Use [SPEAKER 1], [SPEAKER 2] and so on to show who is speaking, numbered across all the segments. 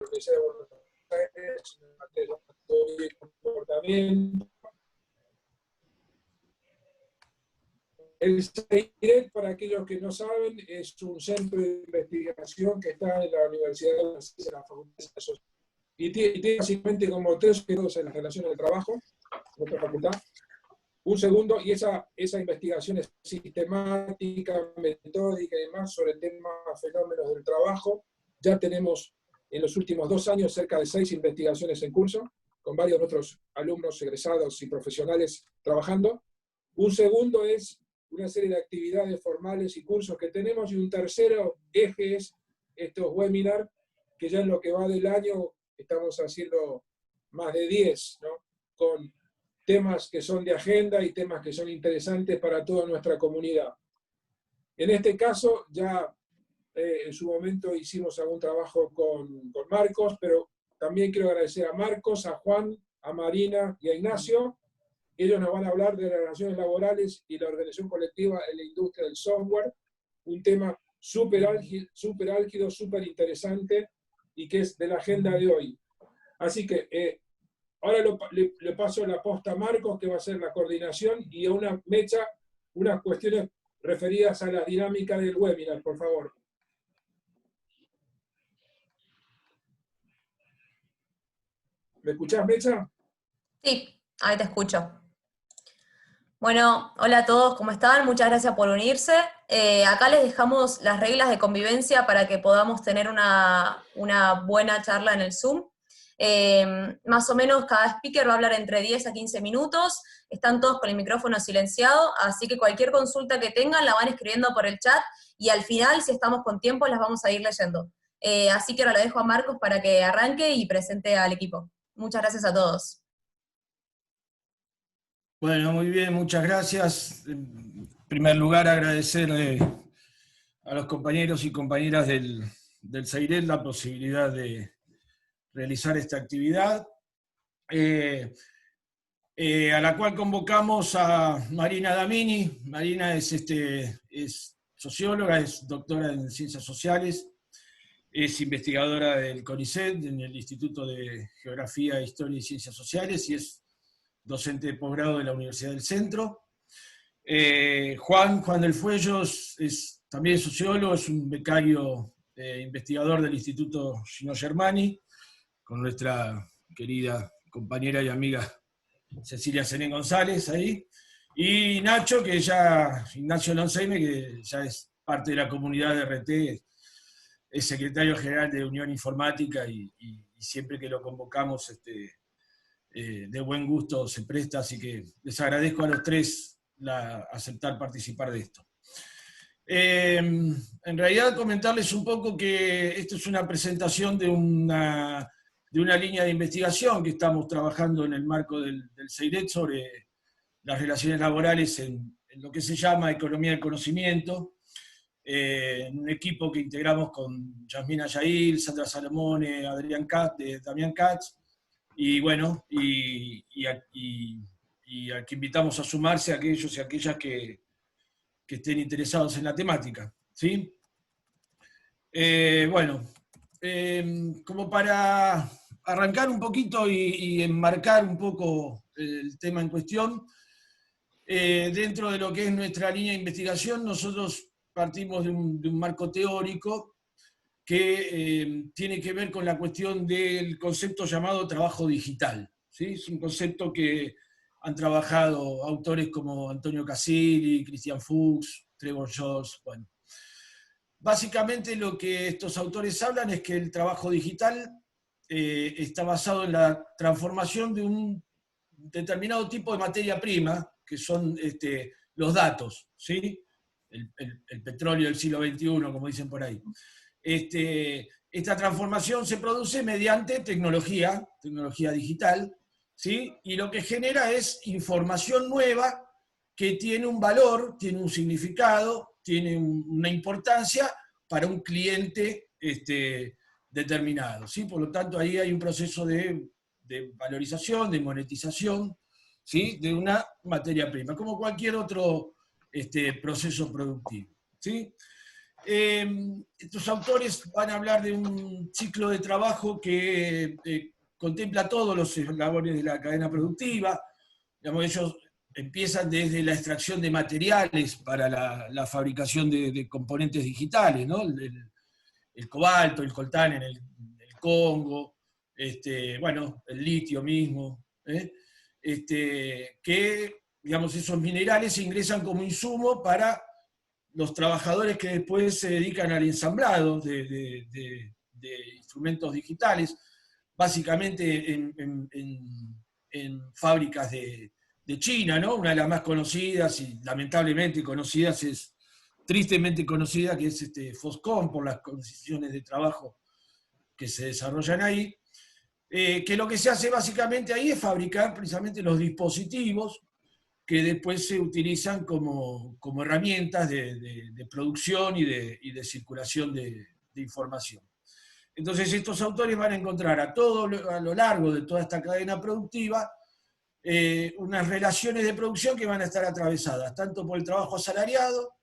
[SPEAKER 1] Universidad de Buenos Aires, en materia de comportamiento. El CEIREC, para aquellos que no saben, es un centro de investigación que está en la Universidad de Buenos Aires, en la Facultad de Ciencias Sociales. Y tiene básicamente como tres objetivos en las relaciones del trabajo, en otra facultad. Un segundo, y esa investigación es sistemática, metódica y demás sobre temas, fenómenos del trabajo. Ya tenemos en los últimos 2 años cerca de 6 investigaciones en curso, con varios de nuestros alumnos egresados y profesionales trabajando. Un segundo es una serie de actividades formales y cursos que tenemos, y un tercero eje es estos webinars, que ya en lo que va del año estamos haciendo más de 10, ¿no? Con temas que son de agenda y temas que son interesantes para toda nuestra comunidad. En este caso, ya en su momento hicimos algún trabajo con Marcos, pero también quiero agradecer a Marcos, a Juan, a Marina y a Ignacio. Ellos nos van a hablar de las relaciones laborales y la organización colectiva en la industria del software, un tema súper álgido, súper interesante y que es de la agenda de hoy. Así que ahora le paso la posta a Marcos, que va a hacer la coordinación, y a una Mecha, unas cuestiones referidas a la dinámica del webinar, por favor. ¿Me escuchás, Mecha?
[SPEAKER 2] Sí, ahí te escucho. Bueno, hola a todos, ¿cómo están? Muchas gracias por unirse. Acá les dejamos las reglas de convivencia para que podamos tener una buena charla en el Zoom. Más o menos cada speaker va a hablar entre 10 a 15 minutos, están todos con el micrófono silenciado, así que cualquier consulta que tengan la van escribiendo por el chat, y al final, si estamos con tiempo, las vamos a ir leyendo. Así que ahora lo dejo a Marcos para que arranque y presente al equipo. Muchas gracias a todos.
[SPEAKER 3] Bueno, muy bien, muchas gracias. En primer lugar, agradecerle a los compañeros y compañeras del CEIREC la posibilidad de realizar esta actividad, a la cual convocamos a Marina Damini. Marina es socióloga, es doctora en Ciencias Sociales, es investigadora del CONICET, en el Instituto de Geografía, Historia y Ciencias Sociales, y es docente de posgrado de la Universidad del Centro. Juan del Fuello es también sociólogo, es un becario investigador del Instituto Gino Germani, con nuestra querida compañera y amiga Cecilia Senén González ahí. Y Ignacio Lonseime, que ya es parte de la comunidad de RT, es secretario general de Unión Informática, y siempre que lo convocamos de buen gusto se presta, así que les agradezco a los tres aceptar participar de esto. En realidad, comentarles un poco que esto es una presentación de una línea de investigación que estamos trabajando en el marco del CEIREC sobre las relaciones laborales en lo que se llama economía del conocimiento, un equipo que integramos con Yasmina Yail, Sandra Salomone, Damián Katz, y bueno, y a que invitamos a sumarse a aquellos y aquellas que estén interesados en la temática, ¿sí? Como para arrancar un poquito y enmarcar un poco el tema en cuestión, dentro de lo que es nuestra línea de investigación, nosotros partimos de un marco teórico que tiene que ver con la cuestión del concepto llamado trabajo digital, ¿sí? Es un concepto que han trabajado autores como Antonio Casilli, Christian Fuchs, Trevor Jones. Bueno, básicamente lo que estos autores hablan es que el trabajo digital está basado en la transformación de un determinado tipo de materia prima, que son los datos, ¿sí? El petróleo del siglo XXI, como dicen por ahí. Esta transformación se produce mediante tecnología digital, ¿sí? Y lo que genera es información nueva que tiene un valor, tiene un significado, tiene una importancia para un cliente determinado, ¿sí? Por lo tanto, ahí hay un proceso de valorización, de monetización, ¿sí? De una materia prima, como cualquier otro proceso productivo, ¿sí? Estos autores van a hablar de un ciclo de trabajo que contempla todos los labores de la cadena productiva. Digamos, ellos empiezan desde la extracción de materiales para la fabricación de componentes digitales, ¿no? El cobalto, el coltán en el Congo, bueno, el litio mismo, que, digamos, esos minerales se ingresan como insumo para los trabajadores que después se dedican al ensamblado de instrumentos digitales, básicamente en fábricas de China, ¿no? Una de las más conocidas y lamentablemente conocidas es, tristemente conocida, que es Foxconn, por las condiciones de trabajo que se desarrollan ahí, que lo que se hace básicamente ahí es fabricar precisamente los dispositivos que después se utilizan como herramientas de producción y de circulación de información. Entonces estos autores van a encontrar a lo largo de toda esta cadena productiva unas relaciones de producción que van a estar atravesadas tanto por el trabajo asalariado,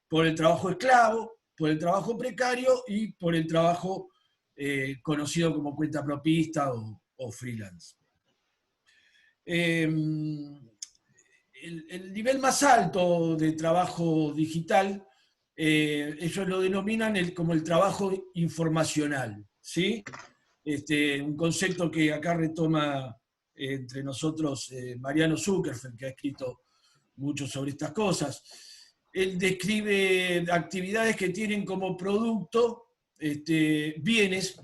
[SPEAKER 3] por el trabajo esclavo, por el trabajo precario y por el trabajo conocido como cuentapropista o freelance. El nivel más alto de trabajo digital, ellos lo denominan como el trabajo informacional, ¿sí? Un concepto que acá retoma entre nosotros Mariano Zuckerberg, que ha escrito mucho sobre estas cosas. Él describe actividades que tienen como producto bienes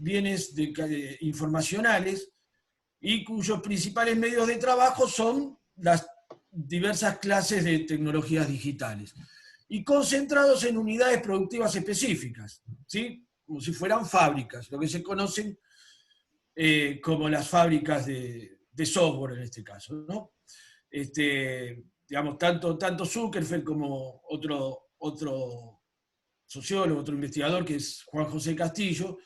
[SPEAKER 3] informacionales y cuyos principales medios de trabajo son las diversas clases de tecnologías digitales y concentrados en unidades productivas específicas, ¿sí? Como si fueran fábricas, lo que se conocen como las fábricas de software en este caso, ¿no? Digamos, tanto Zuckerberg como otro sociólogo, otro investigador, que es Juan José Castillo,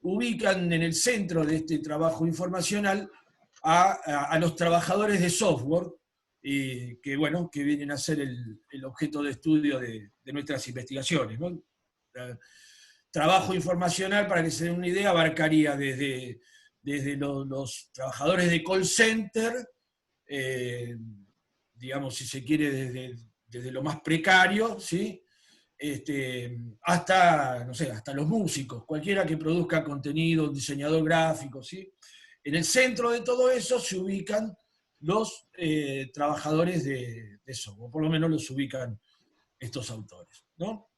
[SPEAKER 3] ubican en el centro de este trabajo informacional a los trabajadores de software, que, bueno, que vienen a ser el objeto de estudio de nuestras investigaciones, ¿no? Trabajo informacional, para que se den una idea, abarcaría desde los trabajadores de call center, digamos, si se quiere, desde lo más precario, ¿sí? Hasta, no sé, hasta los músicos, cualquiera que produzca contenido, un diseñador gráfico, ¿sí? En el centro de todo eso se ubican los trabajadores de software, por lo menos los ubican estos autores, ¿no?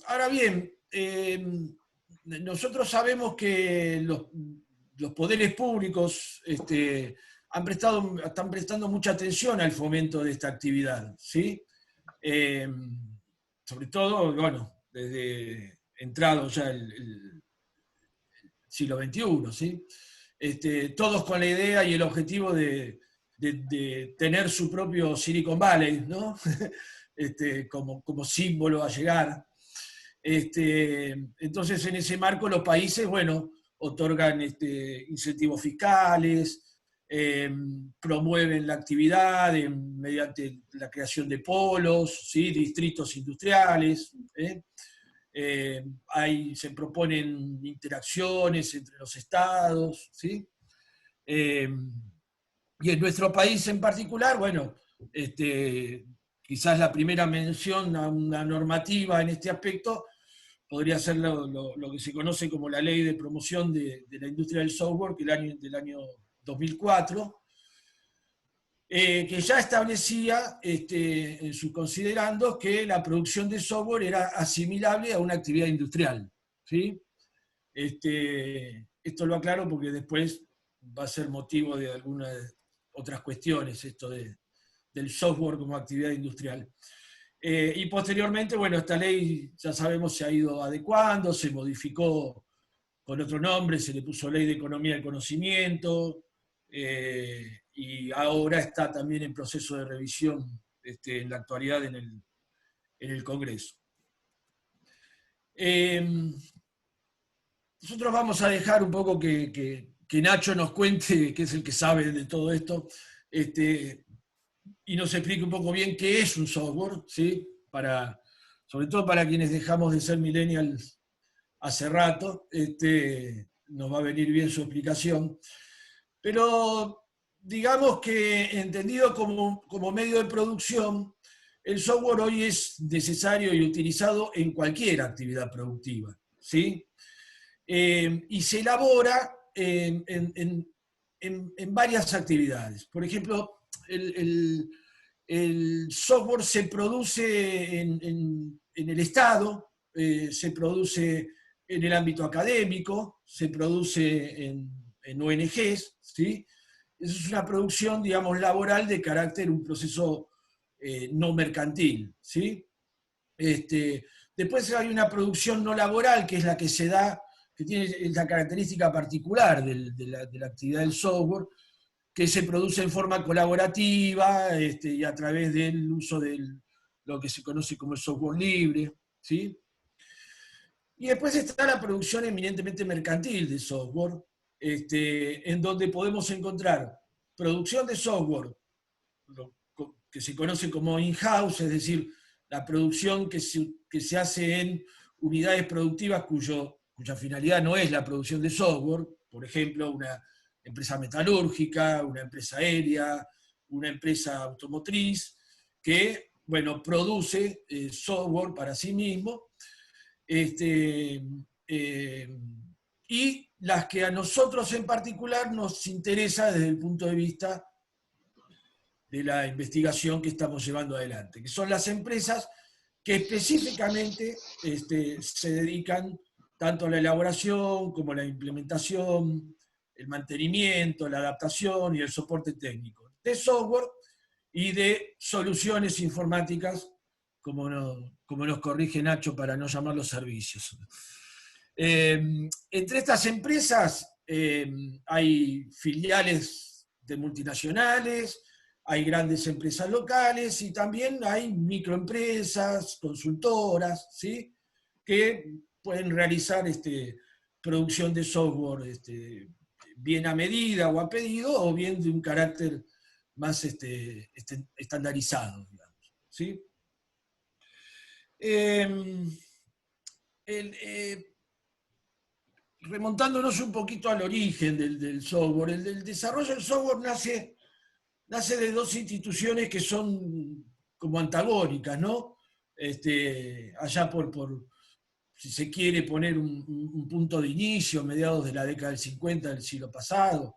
[SPEAKER 3] Ahora bien, nosotros sabemos que los poderes públicos están prestando mucha atención al fomento de esta actividad, ¿sí? Sobre todo, bueno, desde entrado ya el siglo XXI, ¿sí? Todos con la idea y el objetivo de tener su propio Silicon Valley, ¿no? Como símbolo a llegar. Entonces, en ese marco, los países, bueno, otorgan incentivos fiscales, promueven la actividad mediante la creación de polos, ¿sí? Distritos industriales. Se proponen interacciones entre los estados, ¿sí? Y en nuestro país en particular, bueno, quizás la primera mención a una normativa en este aspecto podría ser lo que se conoce como la Ley de Promoción de la Industria del Software, que del año 2004, que ya establecía en sus considerandos que la producción de software era asimilable a una actividad industrial, ¿sí? Esto lo aclaro porque después va a ser motivo de algunas otras cuestiones, esto del software como actividad industrial. Y posteriormente, bueno, esta ley, ya sabemos, se ha ido adecuando, se modificó con otro nombre, se le puso Ley de Economía del Conocimiento, y ahora está también en proceso de revisión en la actualidad en el Congreso. Nosotros vamos a dejar un poco que Nacho nos cuente, que es el que sabe de todo esto, y nos explique un poco bien qué es un software, ¿sí? Para sobre todo para quienes dejamos de ser millennials hace rato, nos va a venir bien su explicación. Pero digamos que entendido como medio de producción, el software hoy es necesario y utilizado en cualquier actividad productiva, ¿sí? Y se elabora en varias actividades. Por ejemplo, el software se produce en el Estado, se produce en el ámbito académico, se produce en ONGs, ¿sí? Eso es una producción, digamos, laboral de carácter, un proceso no mercantil, ¿sí? Después hay una producción no laboral, que es la que se da, que tiene la característica particular de la actividad del software, que se produce en forma colaborativa y a través del uso de lo que se conoce como el software libre, ¿sí? Y después está la producción eminentemente mercantil de software, en donde podemos encontrar producción de software, que se conoce como in-house, es decir, la producción que se hace en unidades productivas cuya finalidad no es la producción de software, por ejemplo, una empresa metalúrgica, una empresa aérea, una empresa automotriz, que, bueno, produce software para sí mismo, y las que a nosotros en particular nos interesa desde el punto de vista de la investigación que estamos llevando adelante, que son las empresas que específicamente se dedican tanto a la elaboración como a la implementación, el mantenimiento, la adaptación y el soporte técnico de software y de soluciones informáticas, como nos corrige Nacho para no llamarlos servicios. Entre estas empresas hay filiales de multinacionales, hay grandes empresas locales y también hay microempresas, consultoras, ¿sí? Que pueden realizar producción de software bien a medida o a pedido, o bien de un carácter más estandarizado, digamos, ¿sí? Remontándonos un poquito al origen del software, el desarrollo del software nace de dos instituciones que son como antagónicas, ¿no? Allá si se quiere poner un punto de inicio, mediados de la década del 50 del siglo pasado,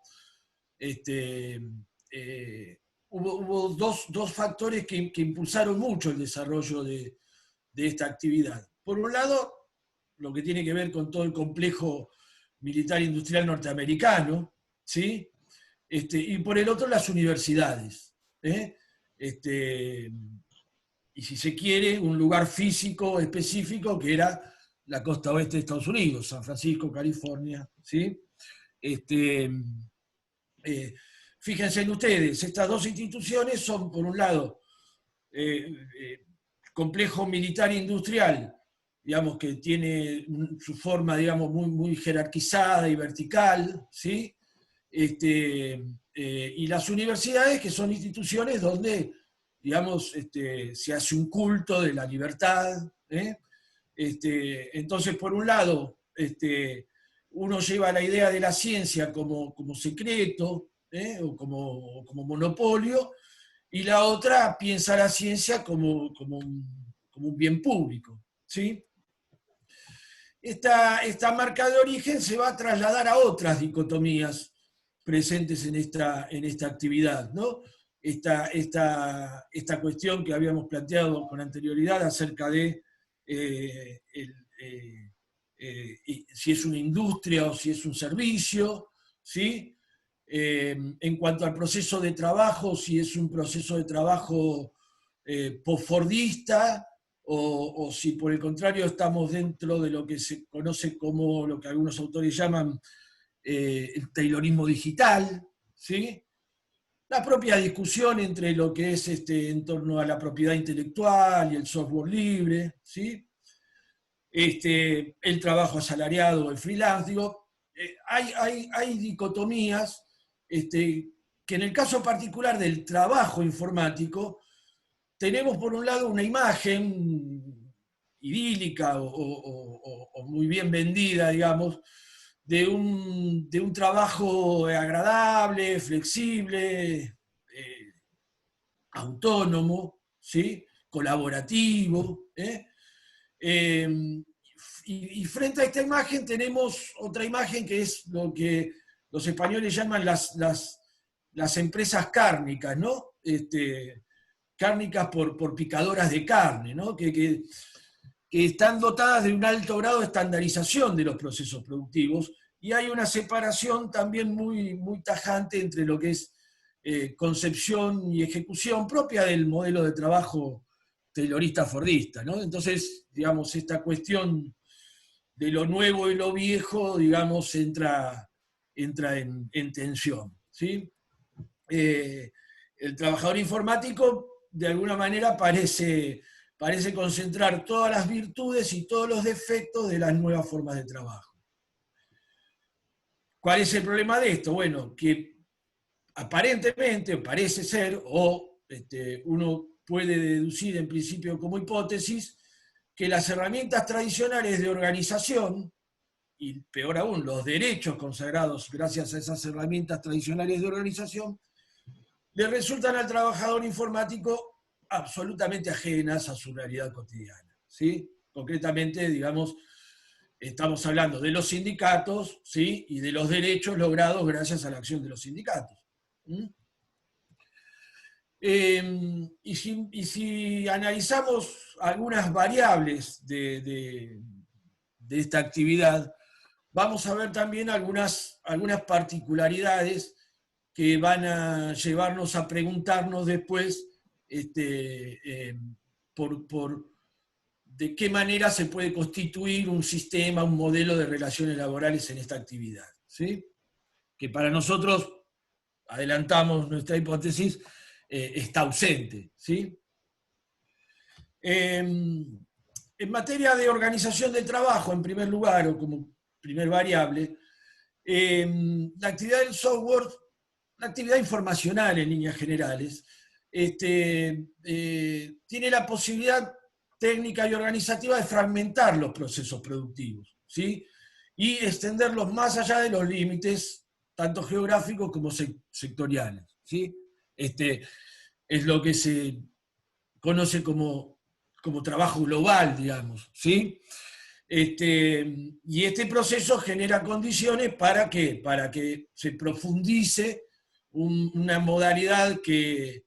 [SPEAKER 3] hubo dos factores que impulsaron mucho el desarrollo de esta actividad. Por un lado, lo que tiene que ver con todo el complejo militar industrial norteamericano, ¿sí? Y por el otro, las universidades. Y si se quiere, un lugar físico específico que era la costa oeste de Estados Unidos, San Francisco, California, ¿sí? Fíjense en ustedes, estas dos instituciones son, por un lado, complejo militar e industrial, digamos, que tiene su forma, digamos, muy, muy jerarquizada y vertical, ¿sí? Y las universidades, que son instituciones donde, digamos, se hace un culto de la libertad, ¿eh? Entonces, por un lado, uno lleva la idea de la ciencia como secreto, o como monopolio, y la otra piensa la ciencia como un bien público, ¿sí? Esta marca de origen se va a trasladar a otras dicotomías presentes en esta actividad, ¿no? Esta cuestión que habíamos planteado con anterioridad acerca de si es una industria o si es un servicio, ¿sí? En cuanto al proceso de trabajo, si es un proceso de trabajo postfordista, o si por el contrario estamos dentro de lo que se conoce como lo que algunos autores llaman el taylorismo digital, ¿sí? La propia discusión entre lo que es en torno a la propiedad intelectual y el software libre, ¿sí? El trabajo asalariado, el freelance, digo, hay dicotomías que en el caso particular del trabajo informático tenemos por un lado una imagen idílica o muy bien vendida, digamos, de un trabajo agradable, flexible, autónomo, ¿sí? Colaborativo. Y frente a esta imagen tenemos otra imagen que es lo que los españoles llaman las empresas cárnicas, ¿no? Cárnicas por picadoras de carne, ¿no? Que están dotadas de un alto grado de estandarización de los procesos productivos, y hay una separación también muy tajante entre lo que es concepción y ejecución propia del modelo de trabajo taylorista-fordista, ¿no? Entonces, digamos, esta cuestión de lo nuevo y lo viejo, digamos, entra en tensión, ¿sí? El trabajador informático, de alguna manera, parece concentrar todas las virtudes y todos los defectos de las nuevas formas de trabajo. ¿Cuál es el problema de esto? Bueno, que aparentemente, parece ser, o uno puede deducir en principio como hipótesis, que las herramientas tradicionales de organización, y peor aún, los derechos consagrados gracias a esas herramientas tradicionales de organización, le resultan al trabajador informático absolutamente ajenas a su realidad cotidiana, ¿sí? Concretamente, digamos, estamos hablando de los sindicatos, ¿sí? Y de los derechos logrados gracias a la acción de los sindicatos. Y si analizamos algunas variables de esta actividad, vamos a ver también algunas particularidades que van a llevarnos a preguntarnos después de qué manera se puede constituir un sistema, un modelo de relaciones laborales en esta actividad, ¿sí? Que para nosotros, adelantamos nuestra hipótesis, está ausente, ¿sí? En materia de organización del trabajo, en primer lugar, o como primer variable, la actividad del software, la actividad informacional en líneas generales, tiene la posibilidad técnica y organizativa de fragmentar los procesos productivos, ¿sí? Y extenderlos más allá de los límites, tanto geográficos como sectoriales, ¿sí? Es lo que se conoce como trabajo global, digamos, ¿sí? Y este proceso genera condiciones ¿para qué? Para que se profundice una modalidad que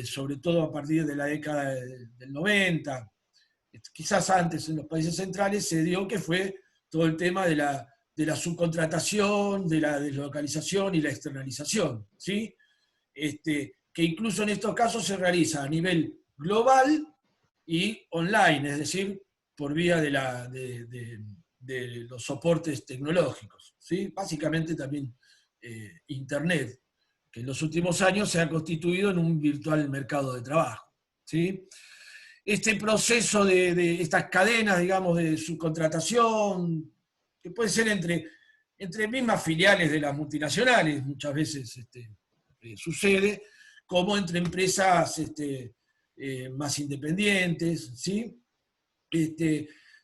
[SPEAKER 3] sobre todo a partir de la década del 90, quizás antes en los países centrales, se dio, que fue todo el tema de la subcontratación, de la deslocalización y la externalización, ¿sí? Que incluso en estos casos se realiza a nivel global y online, es decir, por vía de los soportes tecnológicos, ¿sí? Básicamente también Internet, que en los últimos años se ha constituido en un virtual mercado de trabajo, ¿sí? Este proceso de estas cadenas, digamos, de subcontratación, que puede ser entre mismas filiales de las multinacionales, muchas veces sucede, como entre empresas más independientes, ¿sí?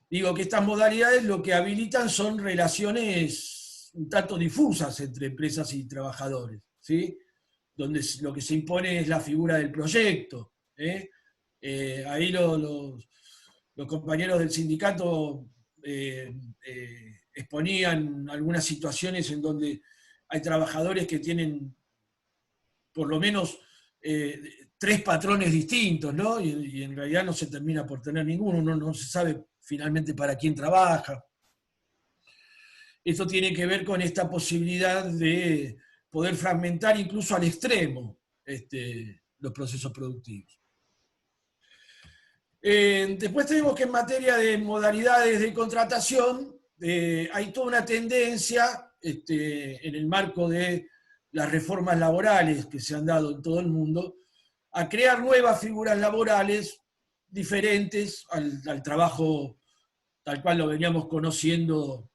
[SPEAKER 3] Digo que estas modalidades lo que habilitan son relaciones un tanto difusas entre empresas y trabajadores, ¿sí? Donde lo que se impone es la figura del proyecto. Ahí los compañeros del sindicato exponían algunas situaciones en donde hay trabajadores que tienen por lo menos 3 patrones distintos, ¿no? Y en realidad no se termina por tener ninguno, uno no se sabe finalmente para quién trabaja. Esto tiene que ver con esta posibilidad de poder fragmentar incluso al extremo los procesos productivos. Después tenemos que en materia de modalidades de contratación, hay toda una tendencia en el marco de las reformas laborales que se han dado en todo el mundo, a crear nuevas figuras laborales diferentes al trabajo tal cual lo veníamos conociendo,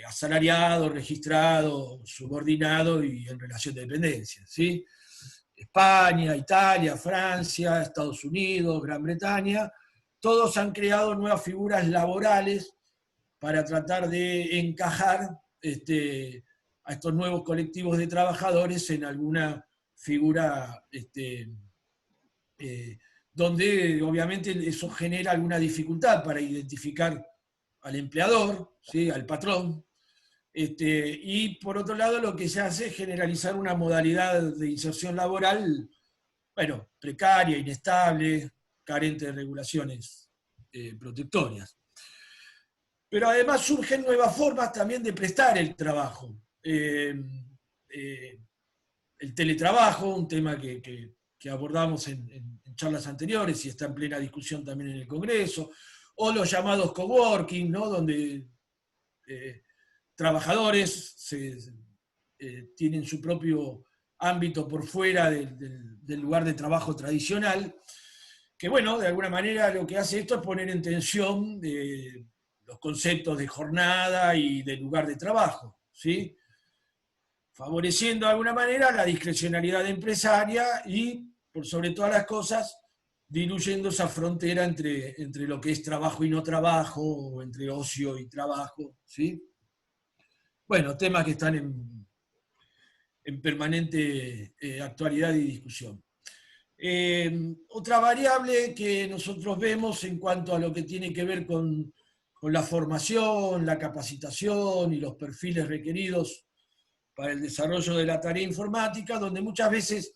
[SPEAKER 3] asalariado, registrado, subordinado y en relación de dependencia, ¿sí? España, Italia, Francia, Estados Unidos, Gran Bretaña, todos han creado nuevas figuras laborales para tratar de encajar a estos nuevos colectivos de trabajadores en alguna figura donde obviamente eso genera alguna dificultad para identificar al empleador, ¿sí?, al patrón. Y por otro lado lo que se hace es generalizar una modalidad de inserción laboral, bueno, precaria, inestable, carente de regulaciones protectorias. Pero además surgen nuevas formas también de prestar el trabajo. El teletrabajo, un tema que abordamos en charlas anteriores y está en plena discusión también en el Congreso, o los llamados coworking, ¿no?, donde trabajadores tienen su propio ámbito por fuera del lugar de trabajo tradicional, que bueno, de alguna manera lo que hace esto es poner en tensión los conceptos de jornada y de lugar de trabajo, ¿sí?, favoreciendo de alguna manera la discrecionalidad empresaria y, por sobre todas las cosas, diluyendo esa frontera entre lo que es trabajo y no trabajo, o entre ocio y trabajo, ¿sí? Bueno, temas que están en permanente actualidad y discusión. Otra variable que nosotros vemos en cuanto a lo que tiene que ver con la formación, la capacitación y los perfiles requeridos para el desarrollo de la tarea informática, donde muchas veces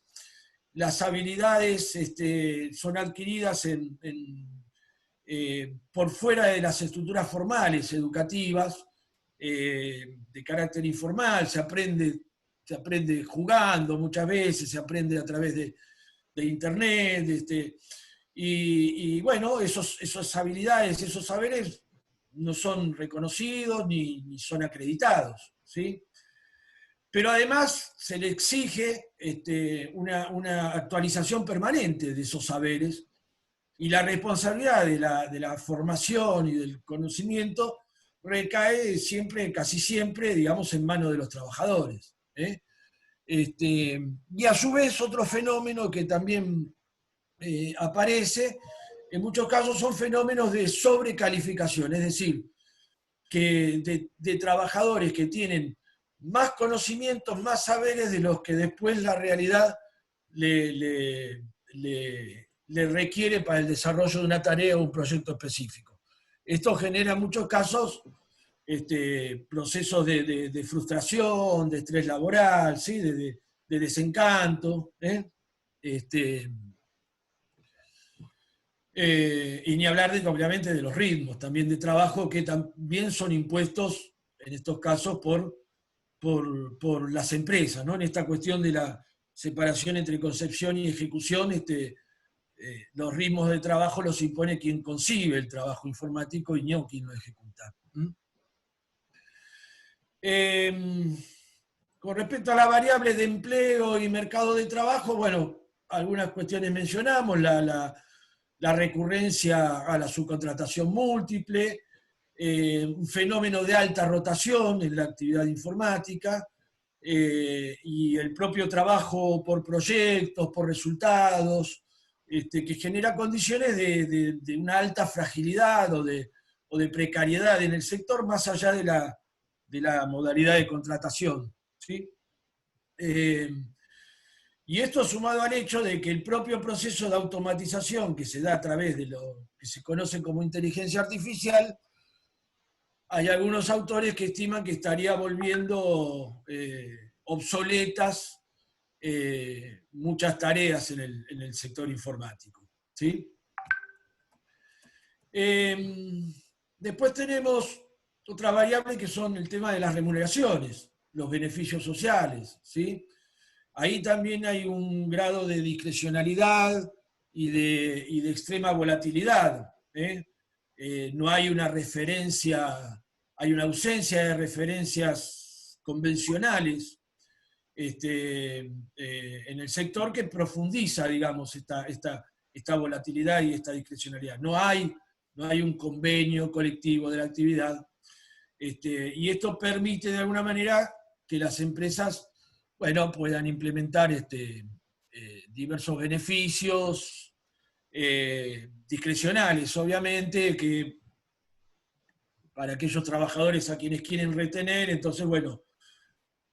[SPEAKER 3] las habilidades son adquiridas por fuera de las estructuras formales, educativas, de carácter informal, se aprende jugando muchas veces, se aprende a través de internet, y bueno, esas habilidades, esos saberes no son reconocidos ni son acreditados, ¿sí? Pero además se le exige una actualización permanente de esos saberes, y la responsabilidad de la formación y del conocimiento recae siempre, casi siempre, digamos, en manos de los trabajadores. Y a su vez otro fenómeno que también aparece, en muchos casos son fenómenos de sobrecalificación, es decir, que de trabajadores que tienen más conocimientos, más saberes de los que después la realidad le requiere para el desarrollo de una tarea o un proyecto específico. Esto genera en muchos casos procesos de frustración, de estrés laboral, ¿sí?, de desencanto, y ni hablar obviamente de los ritmos también de trabajo, que también son impuestos en estos casos por las empresas, ¿no? En esta cuestión de la separación entre concepción y ejecución, los ritmos de trabajo los impone quien concibe el trabajo informático y no quien lo ejecuta. Con respecto a las variables de empleo y mercado de trabajo, bueno, algunas cuestiones mencionamos, la recurrencia a la subcontratación múltiple, un fenómeno de alta rotación en la actividad informática, y el propio trabajo por proyectos, por resultados, que genera condiciones de una alta fragilidad o de precariedad en el sector, más allá de la modalidad de contratación, ¿sí? Y esto sumado al hecho de que el propio proceso de automatización que se da a través de lo que se conoce como inteligencia artificial, hay algunos autores que estiman que estaría volviendo obsoletas muchas tareas en el sector informático, ¿sí? Después tenemos otra variable que son el tema de las remuneraciones, los beneficios sociales, ¿sí? Ahí también hay un grado de discrecionalidad y de extrema volatilidad, no hay una referencia, hay una ausencia de referencias convencionales en el sector que profundiza, digamos, esta volatilidad y esta discrecionalidad. No hay un convenio colectivo de la actividad, y esto permite de alguna manera que las empresas, bueno, puedan implementar diversos beneficios discrecionales, obviamente, que para aquellos trabajadores a quienes quieren retener, entonces, bueno,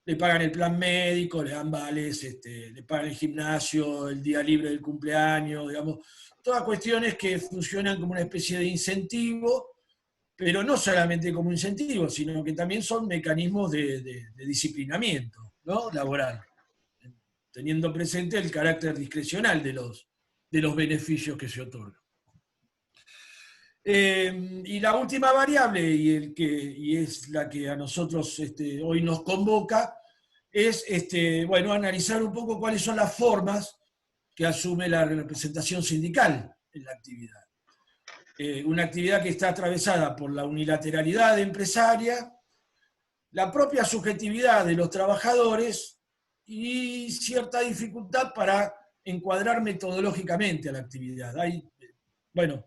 [SPEAKER 3] le pagan el plan médico, le dan vales, le pagan el gimnasio, el día libre del cumpleaños, digamos, todas cuestiones que funcionan como una especie de incentivo, pero no solamente como incentivo, sino que también son mecanismos de disciplinamiento, ¿no?, laboral, teniendo presente el carácter discrecional de los beneficios que se otorgan. Y la última variable, y es la que a nosotros hoy nos convoca, es bueno, analizar un poco cuáles son las formas que asume la representación sindical en la actividad. Una actividad que está atravesada por la unilateralidad empresaria, la propia subjetividad de los trabajadores y cierta dificultad para encuadrar metodológicamente a la actividad. Hay, bueno,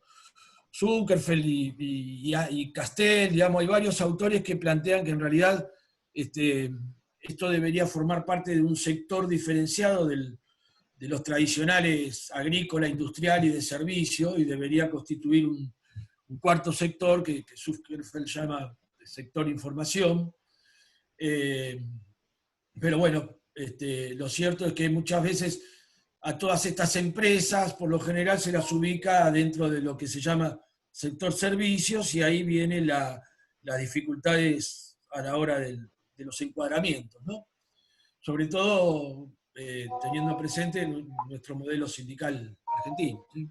[SPEAKER 3] Zuckerfeld y Castell, digamos, hay varios autores que plantean que en realidad esto debería formar parte de un sector diferenciado de los tradicionales agrícola, industrial y de servicio, y debería constituir un cuarto sector que Zuckerfeld llama el sector información. Pero bueno, lo cierto es que muchas veces a todas estas empresas, por lo general, se las ubica dentro de lo que se llama sector servicios, y ahí vienen las dificultades a la hora de los encuadramientos, ¿no? Sobre todo teniendo presente nuestro modelo sindical argentino, ¿sí?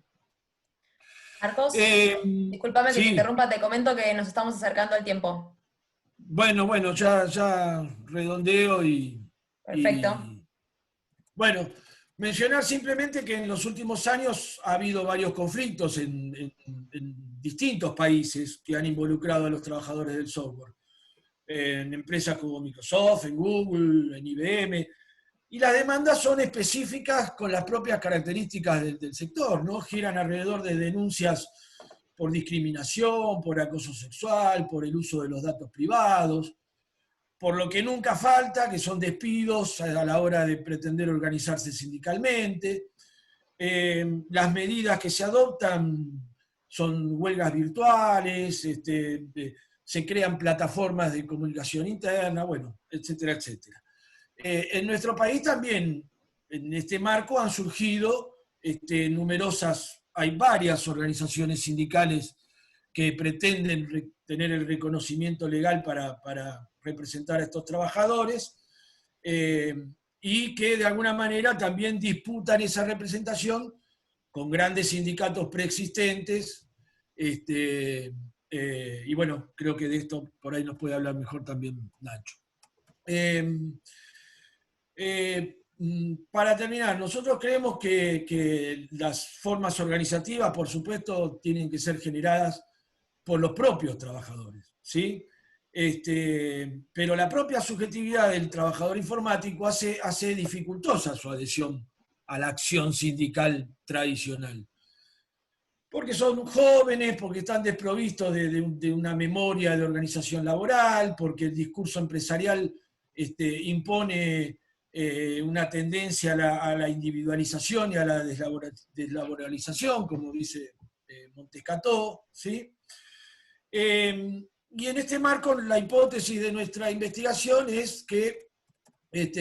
[SPEAKER 2] Marcos, discúlpame que te
[SPEAKER 3] Sí.
[SPEAKER 2] interrumpa, te comento que nos estamos acercando al tiempo.
[SPEAKER 3] Bueno, ya redondeo
[SPEAKER 2] Perfecto.
[SPEAKER 3] bueno, mencionar simplemente que en los últimos años ha habido varios conflictos en distintos países que han involucrado a los trabajadores del software. En empresas como Microsoft, en Google, en IBM, y las demandas son específicas con las propias características del sector, ¿no? Giran alrededor de denuncias por discriminación, por acoso sexual, por el uso de los datos privados, por lo que nunca falta, que son despidos a la hora de pretender organizarse sindicalmente. Las medidas que se adoptan son huelgas virtuales, se crean plataformas de comunicación interna, bueno, etcétera, etcétera. En nuestro país también, en este marco, han surgido hay varias organizaciones sindicales que pretenden tener el reconocimiento legal para representar a estos trabajadores, y que de alguna manera también disputan esa representación con grandes sindicatos preexistentes, y bueno, creo que de esto por ahí nos puede hablar mejor también Nacho. Para terminar, nosotros creemos que las formas organizativas, por supuesto, tienen que ser generadas por los propios trabajadores, ¿sí? Pero la propia subjetividad del trabajador informático hace dificultosa su adhesión a la acción sindical tradicional. Porque son jóvenes, porque están desprovistos de una memoria de organización laboral, porque el discurso empresarial impone una tendencia a la individualización y a la deslaboralización, como dice Montescató, ¿sí? Y en este marco, la hipótesis de nuestra investigación es que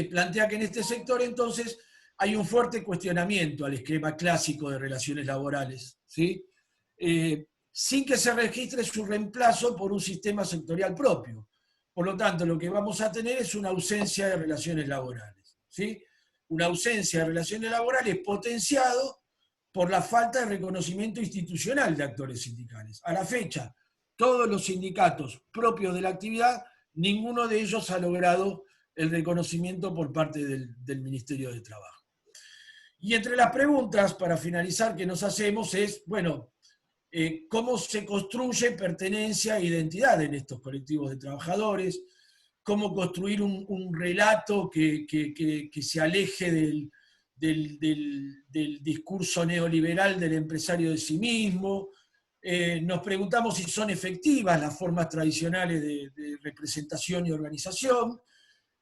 [SPEAKER 3] plantea que en este sector, entonces, hay un fuerte cuestionamiento al esquema clásico de relaciones laborales, ¿sí? Sin que se registre su reemplazo por un sistema sectorial propio. Por lo tanto, lo que vamos a tener es una ausencia de relaciones laborales, ¿sí? Una ausencia de relaciones laborales potenciado por la falta de reconocimiento institucional de actores sindicales. A la fecha, todos los sindicatos propios de la actividad, ninguno de ellos ha logrado el reconocimiento por parte del Ministerio de Trabajo. Y entre las preguntas, para finalizar, que nos hacemos es, bueno, cómo se construye pertenencia e identidad en estos colectivos de trabajadores, cómo construir un relato que se aleje del discurso neoliberal del empresario de sí mismo. Nos preguntamos si son efectivas las formas tradicionales de representación y organización,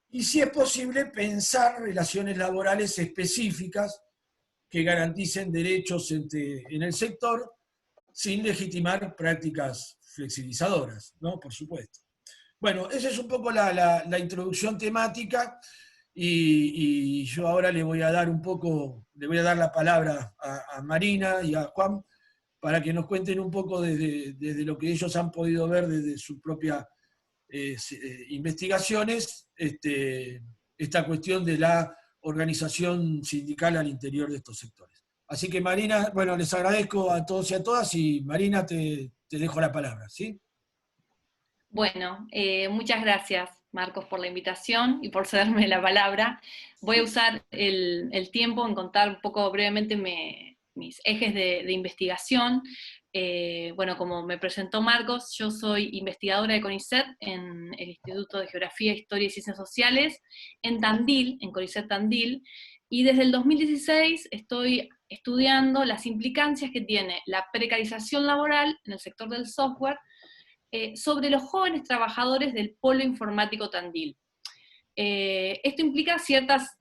[SPEAKER 3] y si es posible pensar relaciones laborales específicas que garanticen derechos en el sector sin legitimar prácticas flexibilizadoras, ¿no? Por supuesto. Bueno, esa es un poco la introducción temática y yo ahora le voy a dar la palabra a Marina y a Juan para que nos cuenten un poco desde lo que ellos han podido ver desde sus propias investigaciones, esta cuestión de la organización sindical al interior de estos sectores. Así que Marina, bueno, les agradezco a todos y a todas y Marina, te dejo la palabra, ¿sí?
[SPEAKER 4] Bueno, muchas gracias, Marcos, por la invitación y por cederme la palabra. Voy a usar el tiempo en contar un poco brevemente mis ejes de investigación. Bueno, como me presentó Marcos, yo soy investigadora de CONICET en el Instituto de Geografía, Historia y Ciencias Sociales en Tandil, en CONICET Tandil, y desde el 2016 estoy estudiando las implicancias que tiene la precarización laboral en el sector del software sobre los jóvenes trabajadores del Polo Informático Tandil. Esto implica ciertas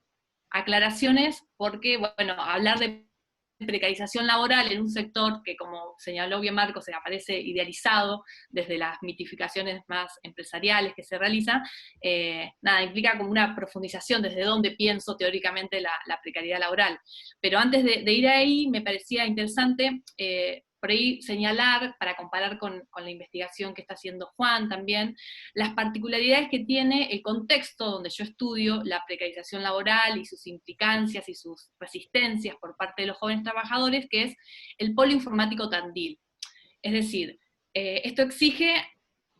[SPEAKER 4] aclaraciones porque, bueno, hablar de precarización laboral en un sector que, como señaló bien Marcos, se aparece idealizado desde las mitificaciones más empresariales que se realizan, nada, implica como una profundización desde donde pienso teóricamente la precariedad laboral. Pero antes de ir ahí, me parecía interesante por ahí señalar, para comparar con la investigación que está haciendo Juan también, las particularidades que tiene el contexto donde yo estudio la precarización laboral y sus implicancias y sus resistencias por parte de los jóvenes trabajadores, que es el Polo Informático Tandil. Es decir, esto exige,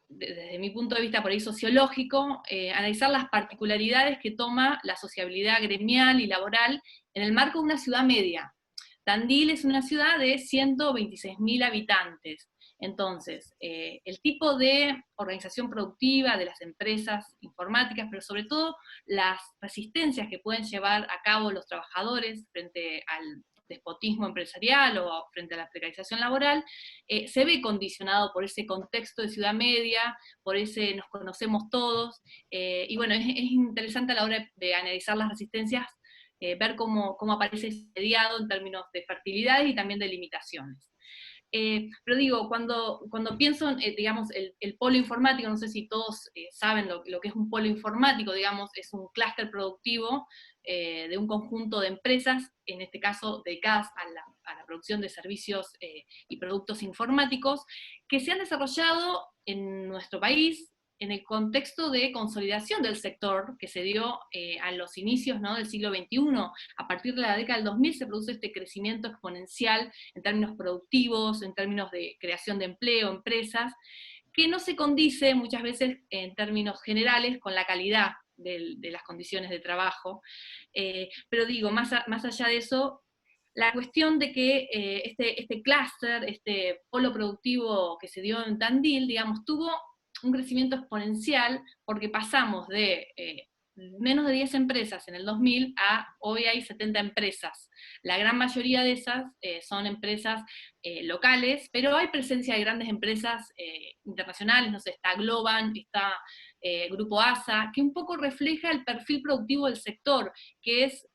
[SPEAKER 4] desde mi punto de vista por ahí sociológico, analizar las particularidades que toma la sociabilidad gremial y laboral en el marco de una ciudad media. Tandil es una ciudad de 126.000 habitantes. Entonces, el tipo de organización productiva de las empresas informáticas, pero sobre todo las resistencias que pueden llevar a cabo los trabajadores frente al despotismo empresarial o frente a la precarización laboral, se ve condicionado por ese contexto de ciudad media, por ese nos conocemos todos, y bueno, es interesante a la hora de analizar las resistencias ver cómo aparece ese mediado en términos de fertilidad y también de limitaciones. Pero digo, cuando pienso en, digamos, el polo informático, no sé si todos saben lo que es un polo informático, digamos, es un clúster productivo de un conjunto de empresas, en este caso dedicadas a la producción de servicios y productos informáticos, que se han desarrollado en nuestro país, en el contexto de consolidación del sector que se dio a los inicios, ¿no?, del siglo XXI. A partir de la década del 2000 se produce este crecimiento exponencial en términos productivos, en términos de creación de empleo, empresas, que no se condice muchas veces en términos generales con la calidad de las condiciones de trabajo. Pero digo, más allá de eso, la cuestión de que este clúster, este polo productivo que se dio en Tandil, digamos, tuvo un crecimiento exponencial porque pasamos de menos de 10 empresas en el 2000 a hoy hay 70 empresas. La gran mayoría de esas son empresas locales, pero hay presencia de grandes empresas internacionales, no sé, está Globan, está Grupo ASA, que un poco refleja el perfil productivo del sector, que es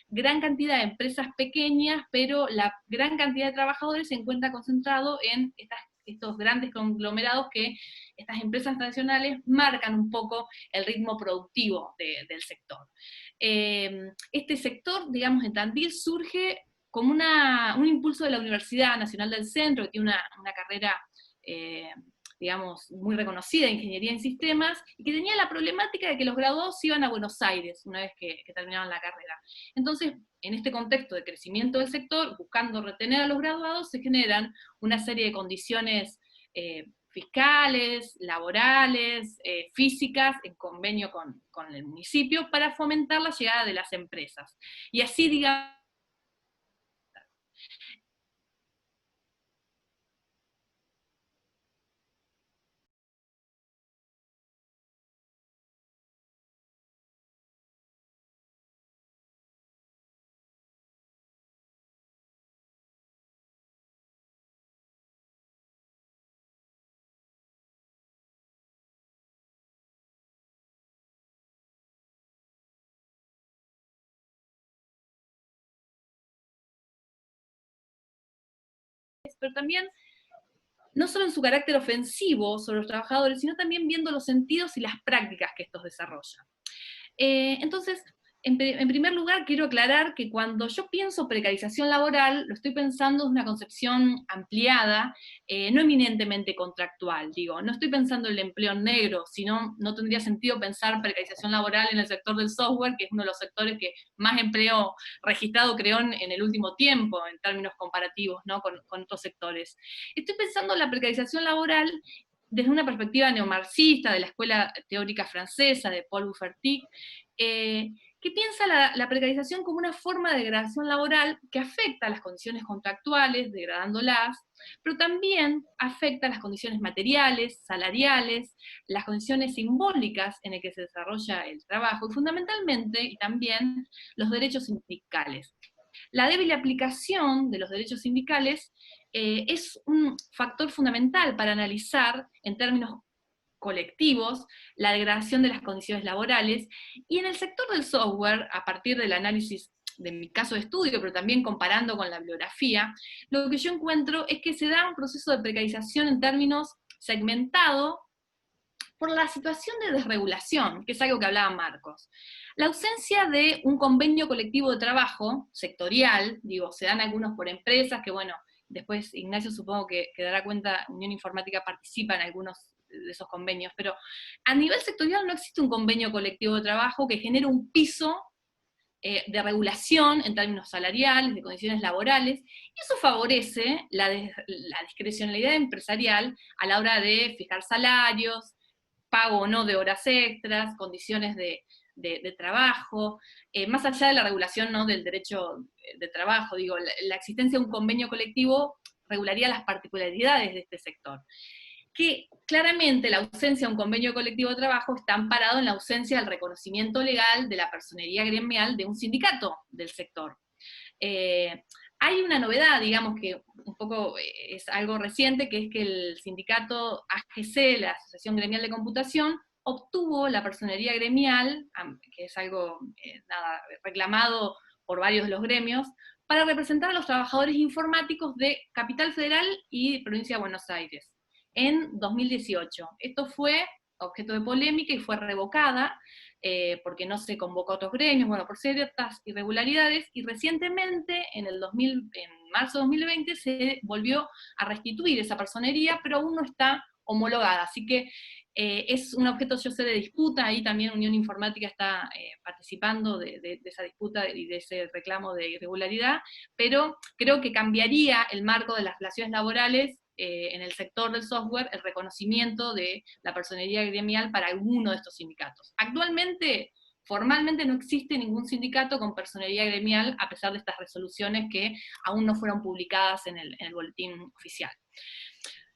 [SPEAKER 4] gran cantidad de empresas pequeñas, pero la gran cantidad de trabajadores se encuentra concentrado en estos grandes conglomerados que estas empresas nacionales marcan un poco el ritmo productivo del sector. Este sector, digamos, en Tandil surge como un impulso de la Universidad Nacional del Centro, que tiene una carrera digamos, muy reconocida de ingeniería en sistemas, y que tenía la problemática de que los graduados iban a Buenos Aires una vez que terminaban la carrera. Entonces, en este contexto de crecimiento del sector, buscando retener a los graduados, se generan una serie de condiciones fiscales, laborales, físicas, en convenio con el municipio, para fomentar la llegada de las empresas. Y así, digamos, pero también no solo en su carácter ofensivo sobre los trabajadores, sino también viendo los sentidos y las prácticas que estos desarrollan. Entonces, en primer lugar, quiero aclarar que cuando yo pienso precarización laboral, lo estoy pensando desde una concepción ampliada, no eminentemente contractual, digo, no estoy pensando en el empleo negro, sino no tendría sentido pensar precarización laboral en el sector del software, que es uno de los sectores que más empleo registrado creó en el último tiempo, en términos comparativos, ¿no? con otros sectores. Estoy pensando en la precarización laboral desde una perspectiva neomarxista de la escuela teórica francesa, de Paul Bouffard-Tix, que piensa la precarización como una forma de degradación laboral que afecta a las condiciones contractuales, degradándolas, pero también afecta a las condiciones materiales, salariales, las condiciones simbólicas en las que se desarrolla el trabajo, y fundamentalmente, y también, los derechos sindicales. La débil aplicación de los derechos sindicales es un factor fundamental para analizar en términos colectivos la degradación de las condiciones laborales, y en el sector del software, a partir del análisis de mi caso de estudio, pero también comparando con la bibliografía, lo que yo encuentro es que se da un proceso de precarización en términos segmentado por la situación de desregulación, que es algo que hablaba Marcos. La ausencia de un convenio colectivo de trabajo, sectorial, digo, se dan algunos por empresas, que bueno, después Ignacio supongo que dará cuenta, Unión Informática participa en algunos de esos convenios, pero a nivel sectorial no existe un convenio colectivo de trabajo que genere un piso de regulación en términos salariales, de condiciones laborales, y eso favorece la discrecionalidad empresarial a la hora de fijar salarios, pago o no de horas extras, condiciones de trabajo, más allá de la regulación, ¿no?, del derecho de trabajo, digo, la existencia de un convenio colectivo regularía las particularidades de este sector. Que claramente la ausencia de un convenio colectivo de trabajo está amparado en la ausencia del reconocimiento legal de la personería gremial de un sindicato del sector. Hay una novedad, digamos, que un poco es algo reciente, que es que el sindicato AGC, la Asociación Gremial de Computación, obtuvo la personería gremial, que es algo reclamado por varios de los gremios, para representar a los trabajadores informáticos de Capital Federal y Provincia de Buenos Aires, en 2018. Esto fue objeto de polémica y fue revocada, porque no se convocó a otros gremios, bueno, por ciertas irregularidades, y recientemente, en marzo de 2020, se volvió a restituir esa personería, pero aún no está homologada, así que es un objeto, yo sé, de disputa, ahí también Unión Informática está participando de esa disputa y de ese reclamo de irregularidad, pero creo que cambiaría el marco de las relaciones laborales en el sector del software, el reconocimiento de la personería gremial para alguno de estos sindicatos. Actualmente, formalmente no existe ningún sindicato con personería gremial, a pesar de estas resoluciones que aún no fueron publicadas en el boletín oficial.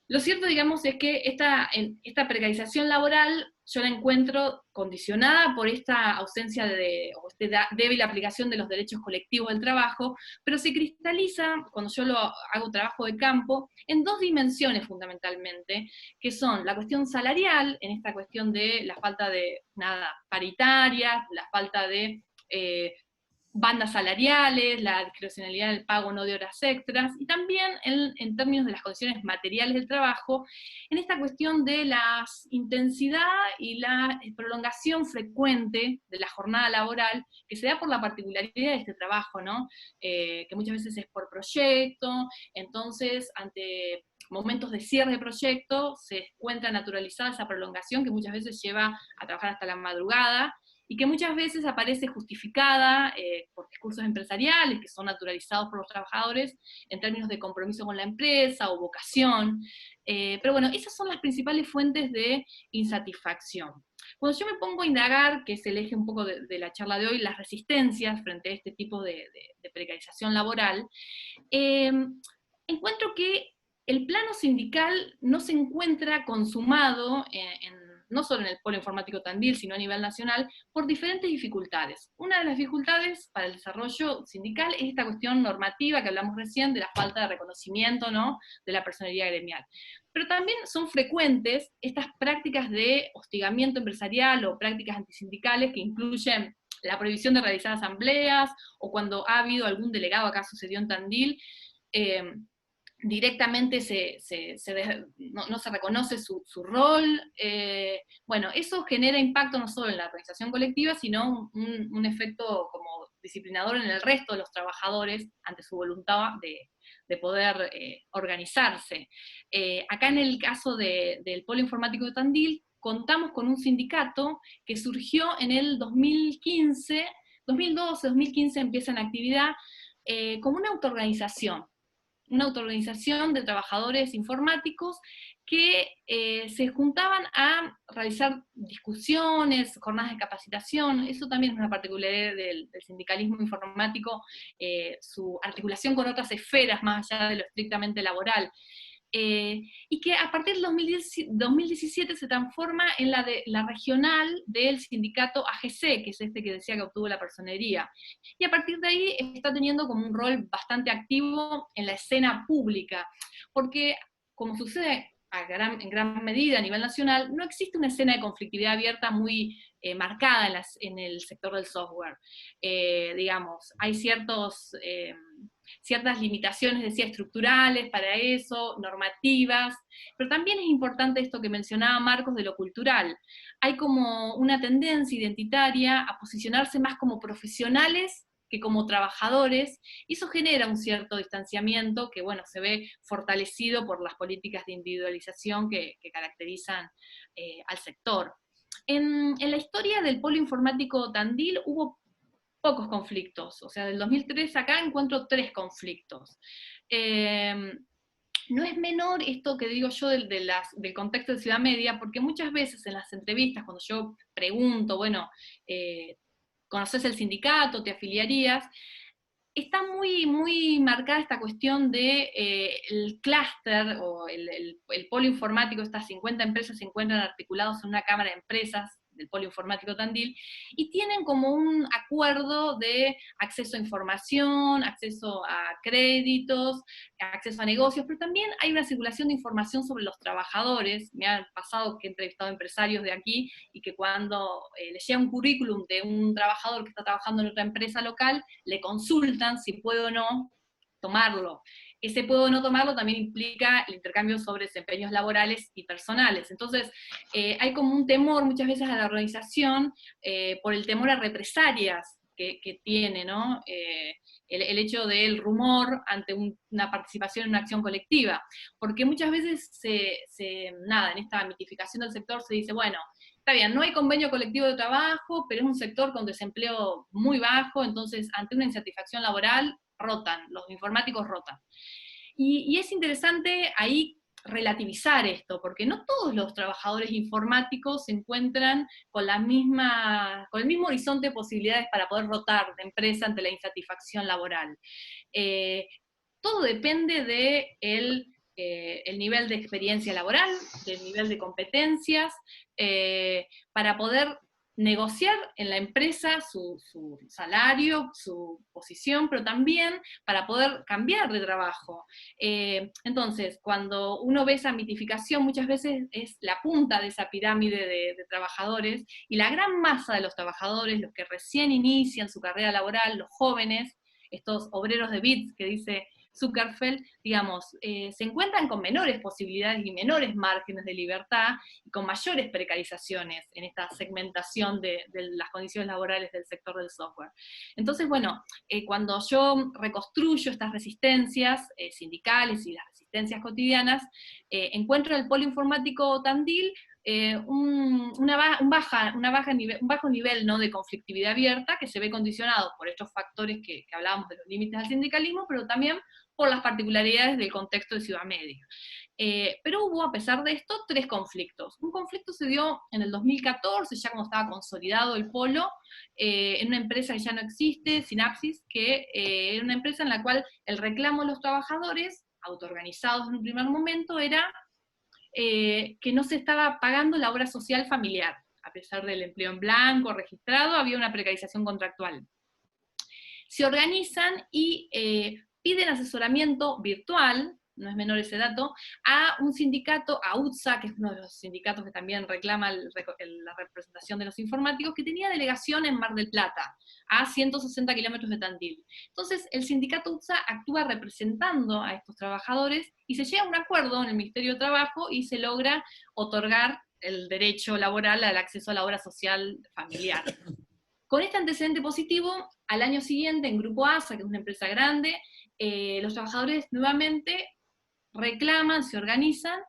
[SPEAKER 4] Lo cierto, digamos, es que esta precarización laboral yo la encuentro condicionada por esta ausencia o esta débil aplicación de los derechos colectivos del trabajo, pero se cristaliza, cuando yo hago trabajo de campo, en dos dimensiones fundamentalmente, que son la cuestión salarial, en esta cuestión de la falta de paritarias, la falta de bandas salariales, la discrecionalidad del pago no de horas extras, y también en términos de las condiciones materiales del trabajo, en esta cuestión de la intensidad y la prolongación frecuente de la jornada laboral, que se da por la particularidad de este trabajo, ¿no? Que muchas veces es por proyecto, entonces ante momentos de cierre de proyecto se encuentra naturalizada esa prolongación que muchas veces lleva a trabajar hasta la madrugada, y que muchas veces aparece justificada por discursos empresariales que son naturalizados por los trabajadores en términos de compromiso con la empresa o vocación. Pero bueno, esas son las principales fuentes de insatisfacción. Cuando yo me pongo a indagar, que es el eje un poco de la charla de hoy, las resistencias frente a este tipo de precarización laboral, encuentro que el plano sindical no se encuentra consumado no solo en el Polo Informático Tandil, sino a nivel nacional, por diferentes dificultades. Una de las dificultades para el desarrollo sindical es esta cuestión normativa que hablamos recién, de la falta de reconocimiento, ¿no?, de la personería gremial. Pero también son frecuentes estas prácticas de hostigamiento empresarial o prácticas antisindicales que incluyen la prohibición de realizar asambleas, o cuando ha habido algún delegado, acá sucedió en Tandil, directamente no se reconoce su rol. Bueno, eso genera impacto no solo en la organización colectiva, sino un efecto como disciplinador en el resto de los trabajadores ante su voluntad de poder organizarse. Acá en el caso del Polo Informático de Tandil, contamos con un sindicato que surgió en el 2015, 2012, 2015 empieza en actividad, como una autoorganización de trabajadores informáticos que se juntaban a realizar discusiones, jornadas de capacitación. Eso también es una particularidad del sindicalismo informático, su articulación con otras esferas más allá de lo estrictamente laboral. Y que a partir del 2017 se transforma en la regional del sindicato AGC, que es este que decía que obtuvo la personería. Y a partir de ahí está teniendo como un rol bastante activo en la escena pública, porque como sucede en gran medida a nivel nacional, no existe una escena de conflictividad abierta muy marcada en el sector del software. Digamos, hay ciertas limitaciones, decía, estructurales para eso, normativas, pero también es importante esto que mencionaba Marcos de lo cultural. Hay como una tendencia identitaria a posicionarse más como profesionales que como trabajadores, y eso genera un cierto distanciamiento que, bueno, se ve fortalecido por las políticas de individualización que caracterizan al sector. En la historia del Polo Informático Tandil hubo pocos conflictos, o sea, del 2003 acá encuentro 3 conflictos. No es menor esto que digo yo del contexto de Ciudad Media, porque muchas veces en las entrevistas, cuando yo pregunto, bueno, ¿conoces el sindicato? ¿Te afiliarías? Está muy, muy marcada esta cuestión de el clúster o el polo informático. Estas 50 empresas se encuentran articulados en una cámara de empresas del Polo Informático Tandil, y tienen como un acuerdo de acceso a información, acceso a créditos, acceso a negocios, pero también hay una circulación de información sobre los trabajadores. Me ha pasado que he entrevistado empresarios de aquí, y que cuando les llega un currículum de un trabajador que está trabajando en otra empresa local, le consultan si puede o no tomarlo. Ese puedo o no tomarlo también implica el intercambio sobre desempeños laborales y personales. Entonces, hay como un temor muchas veces a la organización por el temor a represalias que tiene, ¿no? El hecho del rumor ante una participación en una acción colectiva. Porque muchas veces en esta mitificación del sector se dice, bueno, está bien, no hay convenio colectivo de trabajo, pero es un sector con desempleo muy bajo, entonces ante una insatisfacción laboral, rotan, los informáticos rotan. Y es interesante ahí relativizar esto, porque no todos los trabajadores informáticos se encuentran con el mismo horizonte de posibilidades para poder rotar de empresa ante la insatisfacción laboral. Todo depende del nivel de experiencia laboral, del nivel de competencias, para poder negociar en la empresa su salario, su posición, pero también para poder cambiar de trabajo. Entonces, cuando uno ve esa mitificación, muchas veces es la punta de esa pirámide de trabajadores, y la gran masa de los trabajadores, los que recién inician su carrera laboral, los jóvenes, estos obreros de bits que dice Zuckerfeld, digamos, se encuentran con menores posibilidades y menores márgenes de libertad, y con mayores precarizaciones en esta segmentación de las condiciones laborales del sector del software. Entonces, bueno, cuando yo reconstruyo estas resistencias sindicales y las resistencias cotidianas, encuentro en el Polo Informático Tandil un bajo nivel, ¿no?, de conflictividad abierta, que se ve condicionado por estos factores que hablábamos de los límites al sindicalismo, pero también por las particularidades del contexto de Ciudad Media. Pero hubo, a pesar de esto, 3 conflictos. Un conflicto se dio en el 2014, ya como estaba consolidado el polo, en una empresa que ya no existe, Synapsis, que era una empresa en la cual el reclamo de los trabajadores, autoorganizados en un primer momento, era que no se estaba pagando la obra social familiar. A pesar del empleo en blanco registrado, había una precarización contractual. Se organizan y piden asesoramiento virtual no es menor ese dato, a un sindicato, a UTSA, que es uno de los sindicatos que también reclama la representación de los informáticos, que tenía delegación en Mar del Plata, a 160 kilómetros de Tandil. Entonces, el sindicato UTSA actúa representando a estos trabajadores y se llega a un acuerdo en el Ministerio de Trabajo y se logra otorgar el derecho laboral al acceso a la obra social familiar. Con este antecedente positivo, al año siguiente, en Grupo ASA, que es una empresa grande, los trabajadores nuevamente reclaman, se organizan,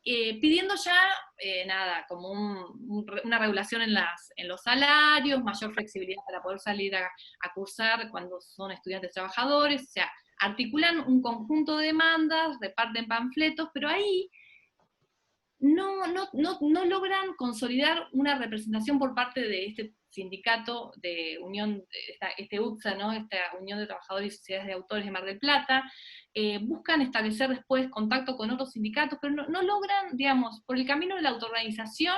[SPEAKER 4] pidiendo ya, como una regulación en los salarios, mayor flexibilidad para poder salir a cursar cuando son estudiantes trabajadores, o sea, articulan un conjunto de demandas, reparten panfletos, pero ahí no logran consolidar una representación por parte de este sindicato de unión, este UTSA, ¿no? Esta Unión de Trabajadores y Sociedades de Autores de Mar del Plata. Buscan establecer después contacto con otros sindicatos, pero no logran, digamos, por el camino de la autoorganización,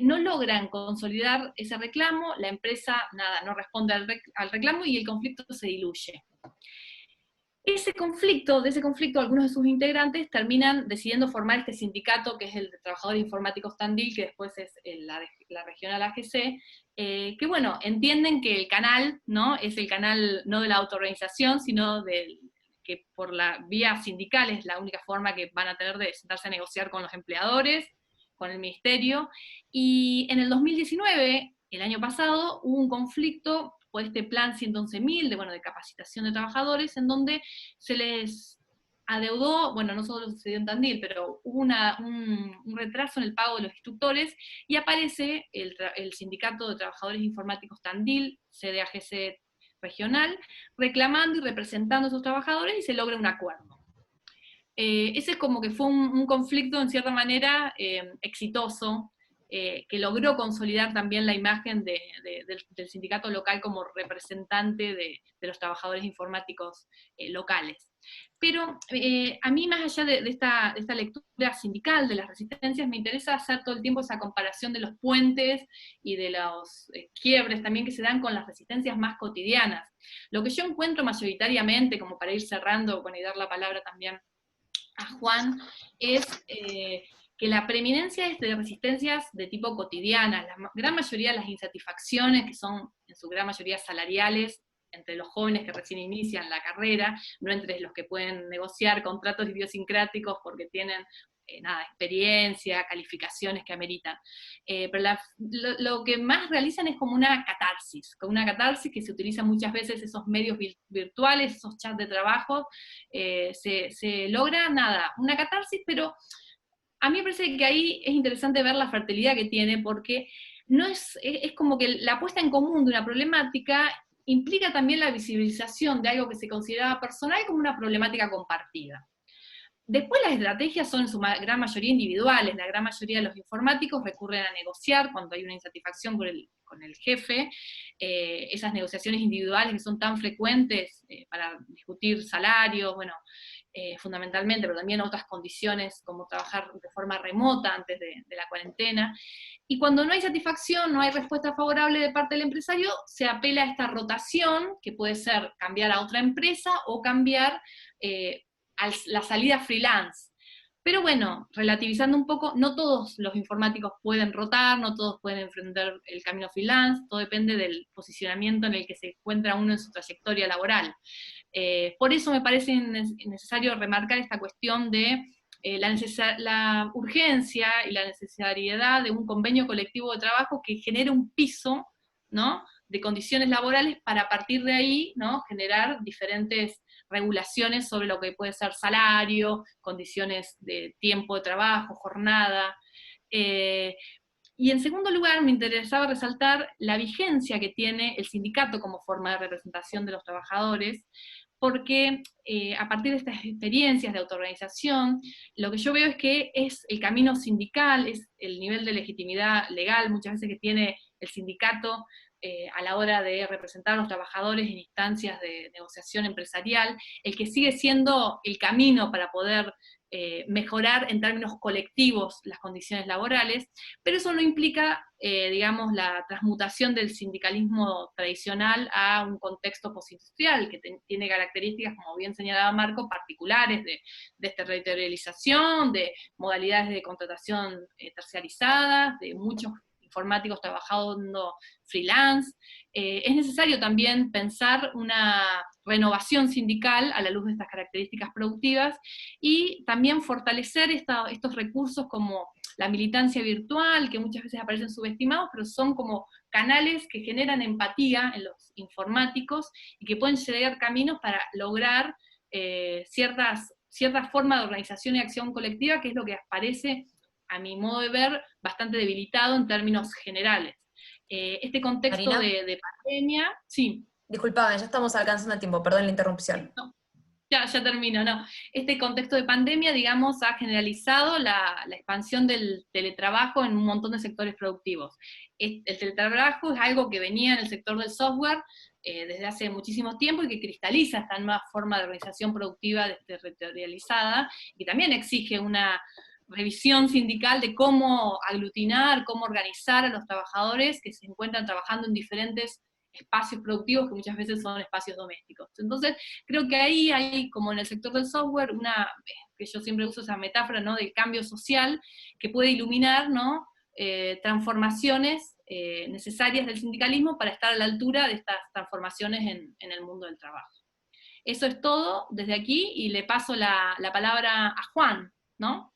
[SPEAKER 4] no logran consolidar ese reclamo, la empresa no responde al reclamo y el conflicto se diluye. De ese conflicto, algunos de sus integrantes terminan decidiendo formar este sindicato, que es el de Trabajadores Informáticos Tandil, que después es la regional AGC, que bueno, entienden que el canal, ¿no? Es el canal no de la autoorganización, sino que por la vía sindical es la única forma que van a tener de sentarse a negociar con los empleadores, con el ministerio, y en el 2019, el año pasado, hubo un conflicto por este plan 111.000 de capacitación de trabajadores, en donde se les adeudó, no solo sucedió en Tandil, pero hubo un retraso en el pago de los instructores, y aparece el Sindicato de Trabajadores Informáticos Tandil, sede AGC regional, reclamando y representando a esos trabajadores, y se logra un acuerdo. Ese como que fue un conflicto, en cierta manera, exitoso, que logró consolidar también la imagen del sindicato local como representante de los trabajadores informáticos locales. Pero a mí, más allá de esta lectura sindical de las resistencias, me interesa hacer todo el tiempo esa comparación de los puentes y de los quiebres también que se dan con las resistencias más cotidianas. Lo que yo encuentro mayoritariamente, como para ir cerrando, y dar la palabra también a Juan, es que la preeminencia es de resistencias de tipo cotidiana. La gran mayoría de las insatisfacciones, que son en su gran mayoría salariales, entre los jóvenes que recién inician la carrera, no entre los que pueden negociar contratos idiosincráticos porque tienen experiencia, calificaciones que ameritan. Pero lo que más realizan es como una catarsis que se utiliza muchas veces, esos medios virtuales, esos chats de trabajo, se logra una catarsis, pero a mí me parece que ahí es interesante ver la fertilidad que tiene, porque no es como que la puesta en común de una problemática implica también la visibilización de algo que se consideraba personal como una problemática compartida. Después las estrategias son en su gran mayoría individuales, la gran mayoría de los informáticos recurren a negociar cuando hay una insatisfacción con el jefe, esas negociaciones individuales que son tan frecuentes para discutir salarios, fundamentalmente, pero también otras condiciones como trabajar de forma remota antes de la cuarentena. Y cuando no hay satisfacción, no hay respuesta favorable de parte del empresario, se apela a esta rotación, que puede ser cambiar a otra empresa o cambiar a la salida freelance. Pero relativizando un poco, no todos los informáticos pueden rotar, no todos pueden enfrentar el camino freelance, todo depende del posicionamiento en el que se encuentra uno en su trayectoria laboral. Por eso me parece necesario remarcar esta cuestión de la urgencia y la necesariedad de un convenio colectivo de trabajo que genere un piso, ¿no?, de condiciones laborales para a partir de ahí, ¿no?, generar diferentes regulaciones sobre lo que puede ser salario, condiciones de tiempo de trabajo, jornada. Y en segundo lugar, me interesaba resaltar la vigencia que tiene el sindicato como forma de representación de los trabajadores, porque a partir de estas experiencias de autoorganización, lo que yo veo es que es el camino sindical, es el nivel de legitimidad legal muchas veces que tiene el sindicato a la hora de representar a los trabajadores en instancias de negociación empresarial, el que sigue siendo el camino para poder mejorar en términos colectivos las condiciones laborales, pero eso no implica digamos, la transmutación del sindicalismo tradicional a un contexto postindustrial, que tiene características, como bien señalaba Marco, particulares de territorialización, de modalidades de contratación terciarizadas, de muchos informáticos trabajando freelance. Es necesario también pensar una renovación sindical a la luz de estas características productivas y también fortalecer estos recursos como la militancia virtual, que muchas veces aparecen subestimados, pero son como canales que generan empatía en los informáticos y que pueden llegar caminos para lograr ciertas formas de organización y acción colectiva, que es lo que parece, a mi modo de ver, bastante debilitado en términos generales. Este contexto de pandemia, sí.
[SPEAKER 2] Disculpame, ya estamos alcanzando el tiempo, perdón la interrupción.
[SPEAKER 4] No, ya termino, no. Este contexto de pandemia, digamos, ha generalizado la expansión del teletrabajo en un montón de sectores productivos. El teletrabajo es algo que venía en el sector del software desde hace muchísimo tiempo y que cristaliza esta nueva forma de organización productiva territorializada, y también exige una revisión sindical de cómo aglutinar, cómo organizar a los trabajadores que se encuentran trabajando en diferentes espacios productivos que muchas veces son espacios domésticos. Entonces, creo que ahí hay, como en el sector del software, que yo siempre uso esa metáfora, ¿no?, del cambio social, que puede iluminar, ¿no?, transformaciones necesarias del sindicalismo para estar a la altura de estas transformaciones en el mundo del trabajo. Eso es todo desde aquí, y le paso la palabra a Juan, ¿no?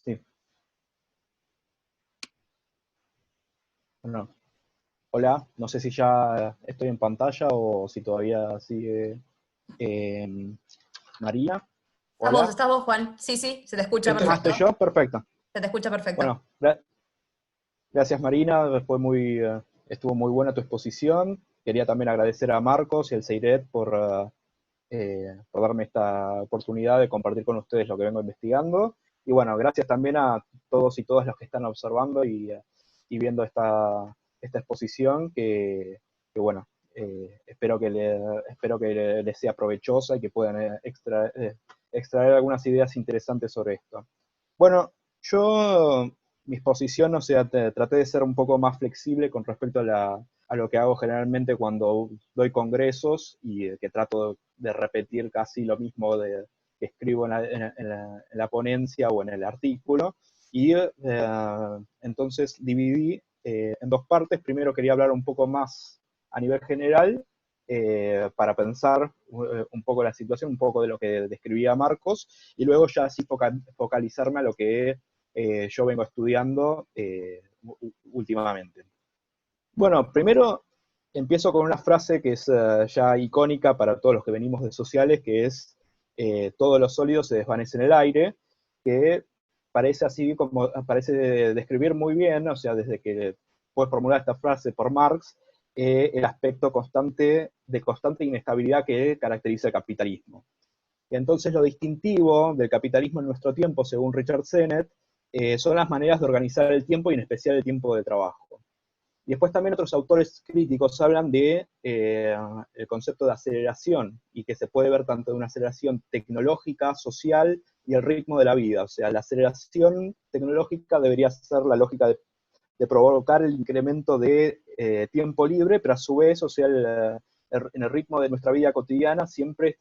[SPEAKER 5] Sí. Bueno, hola, no sé si ya estoy en pantalla o si todavía sigue María. Hola.
[SPEAKER 2] ¿Estás vos, Juan? Sí, se te escucha perfecto.
[SPEAKER 5] ¿Estoy yo? Perfecto.
[SPEAKER 2] Se te escucha perfecto.
[SPEAKER 5] Bueno, gracias Marina, estuvo muy buena tu exposición. Quería también agradecer a Marcos y al CEIRET por darme esta oportunidad de compartir con ustedes lo que vengo investigando. Y bueno, gracias también a todos y todas los que están observando y viendo esta exposición, que bueno, espero que les sea provechosa y que puedan extraer algunas ideas interesantes sobre esto. Bueno, mi exposición, o sea, traté de ser un poco más flexible con respecto a lo que hago generalmente cuando doy congresos, y que trato de repetir casi lo mismo que escribo en la ponencia o en el artículo. Y entonces dividí en dos partes. Primero quería hablar un poco más a nivel general, para pensar un poco la situación, un poco de lo que describía Marcos, y luego ya así focalizarme a lo que yo vengo estudiando últimamente. Bueno, primero empiezo con una frase que es ya icónica para todos los que venimos de sociales, que es todo lo sólido se desvanece en el aire, que parece describir muy bien, o sea, desde que puedes formular esta frase por Marx, el aspecto de constante inestabilidad que caracteriza el capitalismo. Y entonces lo distintivo del capitalismo en nuestro tiempo, según Richard Sennett, son las maneras de organizar el tiempo, y en especial el tiempo de trabajo. Y después también otros autores críticos hablan de el concepto de aceleración, y que se puede ver tanto de una aceleración tecnológica, social y el ritmo de la vida. O sea, la aceleración tecnológica debería ser la lógica de provocar el incremento de tiempo libre, pero a su vez, o sea, en el ritmo de nuestra vida cotidiana siempre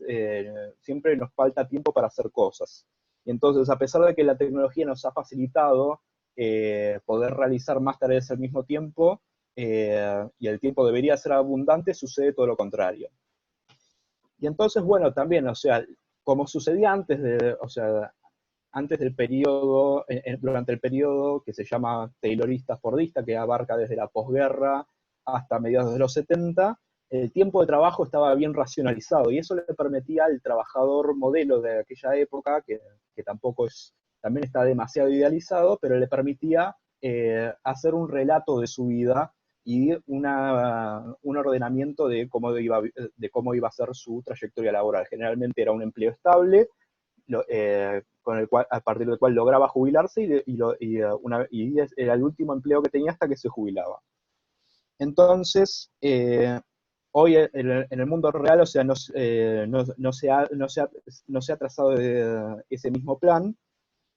[SPEAKER 5] nos falta tiempo para hacer cosas. Y entonces, a pesar de que la tecnología nos ha facilitado poder realizar más tareas al mismo tiempo, y el tiempo debería ser abundante, sucede todo lo contrario. Y entonces, bueno, también, o sea, como sucedía antes del periodo, durante el periodo que se llama taylorista-fordista, que abarca desde la posguerra hasta mediados de los 70, el tiempo de trabajo estaba bien racionalizado, y eso le permitía al trabajador modelo de aquella época, que también está demasiado idealizado, pero le permitía hacer un relato de su vida y un ordenamiento de cómo iba a ser su trayectoria laboral. Generalmente era un empleo estable, a partir del cual lograba jubilarse, y era el último empleo que tenía hasta que se jubilaba. Entonces, hoy en el mundo real, o sea, no se ha trazado ese mismo plan,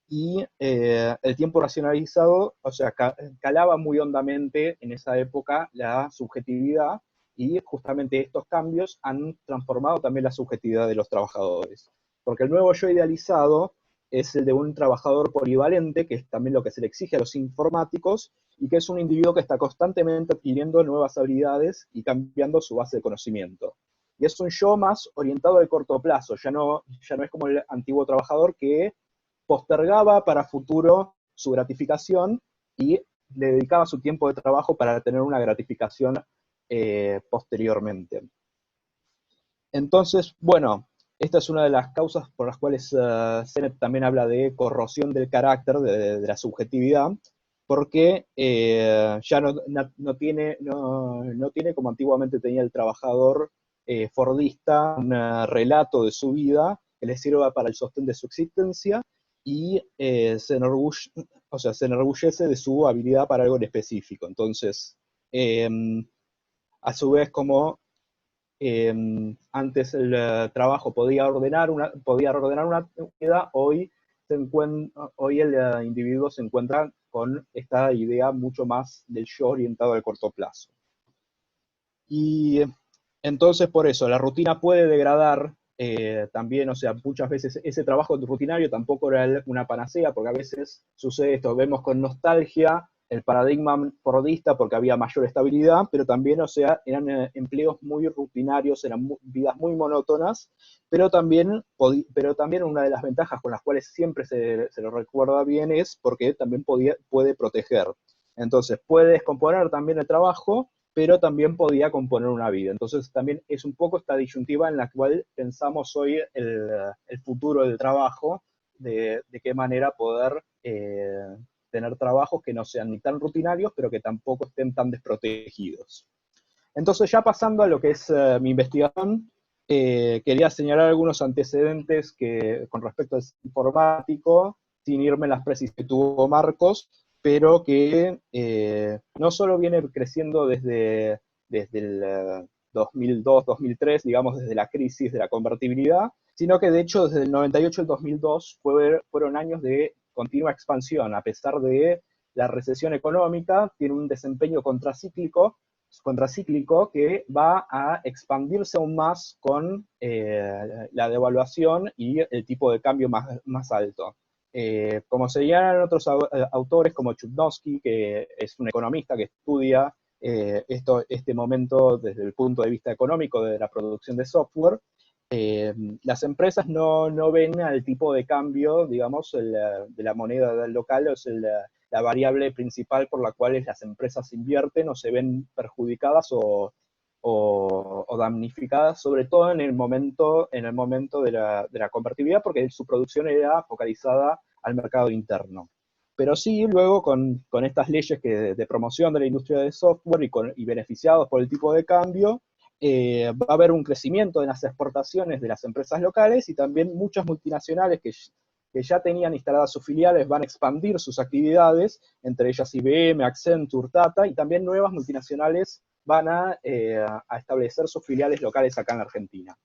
[SPEAKER 5] y el tiempo racionalizado, o sea, calaba muy hondamente en esa época la subjetividad, y justamente estos cambios han transformado también la subjetividad de los trabajadores. Porque el nuevo yo idealizado es el de un trabajador polivalente, que es también lo que se le exige a los informáticos, y que es un individuo que está constantemente adquiriendo nuevas habilidades y cambiando su base de conocimiento. Y es un yo más orientado al corto plazo, ya no es como el antiguo trabajador que postergaba para futuro su gratificación y le dedicaba su tiempo de trabajo para tener una gratificación posteriormente. Entonces, bueno, esta es una de las causas por las cuales Sennett también habla de corrosión del carácter, de la subjetividad, porque ya no tiene como antiguamente tenía el trabajador fordista un relato de su vida que le sirva para el sostén de su existencia, y se enorgullece de su habilidad para algo en específico. Entonces, a su vez, como antes el trabajo podía ordenar una unidad, hoy el individuo se encuentra con esta idea mucho más del yo orientado al corto plazo. Y entonces, por eso, la rutina puede degradar también, o sea, muchas veces ese trabajo rutinario tampoco era una panacea, porque a veces sucede esto, vemos con nostalgia el paradigma fordista porque había mayor estabilidad, pero también, o sea, eran empleos muy rutinarios, eran vidas muy monótonas, pero también una de las ventajas con las cuales siempre se lo recuerda bien es porque también puede proteger. Entonces, puede descomponer también el trabajo, pero también podía componer una vida. Entonces también es un poco esta disyuntiva en la cual pensamos hoy el futuro del trabajo, de qué manera poder tener trabajos que no sean ni tan rutinarios, pero que tampoco estén tan desprotegidos. Entonces, ya pasando a lo que es mi investigación, quería señalar algunos antecedentes con respecto al informático, sin irme en las precis que tuvo Marcos, pero que no solo viene creciendo desde el 2002-2003, digamos, desde la crisis de la convertibilidad, sino que de hecho desde el 98 al 2002 fueron años de continua expansión. A pesar de la recesión económica, tiene un desempeño contracíclico que va a expandirse aún más con la devaluación y el tipo de cambio más alto. Como señalan otros autores como Chudnovsky, que es un economista que estudia este momento desde el punto de vista económico de la producción de software, las empresas no ven al tipo de cambio, digamos, de la moneda local, es la variable principal por la cual las empresas invierten o se ven perjudicadas o damnificadas, sobre todo en el momento de la convertibilidad, porque su producción era focalizada al mercado interno. Pero sí, luego con estas leyes de promoción de la industria del software y beneficiados por el tipo de cambio, va a haber un crecimiento en las exportaciones de las empresas locales, y también muchas multinacionales que ya tenían instaladas sus filiales van a expandir sus actividades, entre ellas IBM, Accenture, Tata, y también nuevas multinacionales van a establecer sus filiales locales acá en Argentina.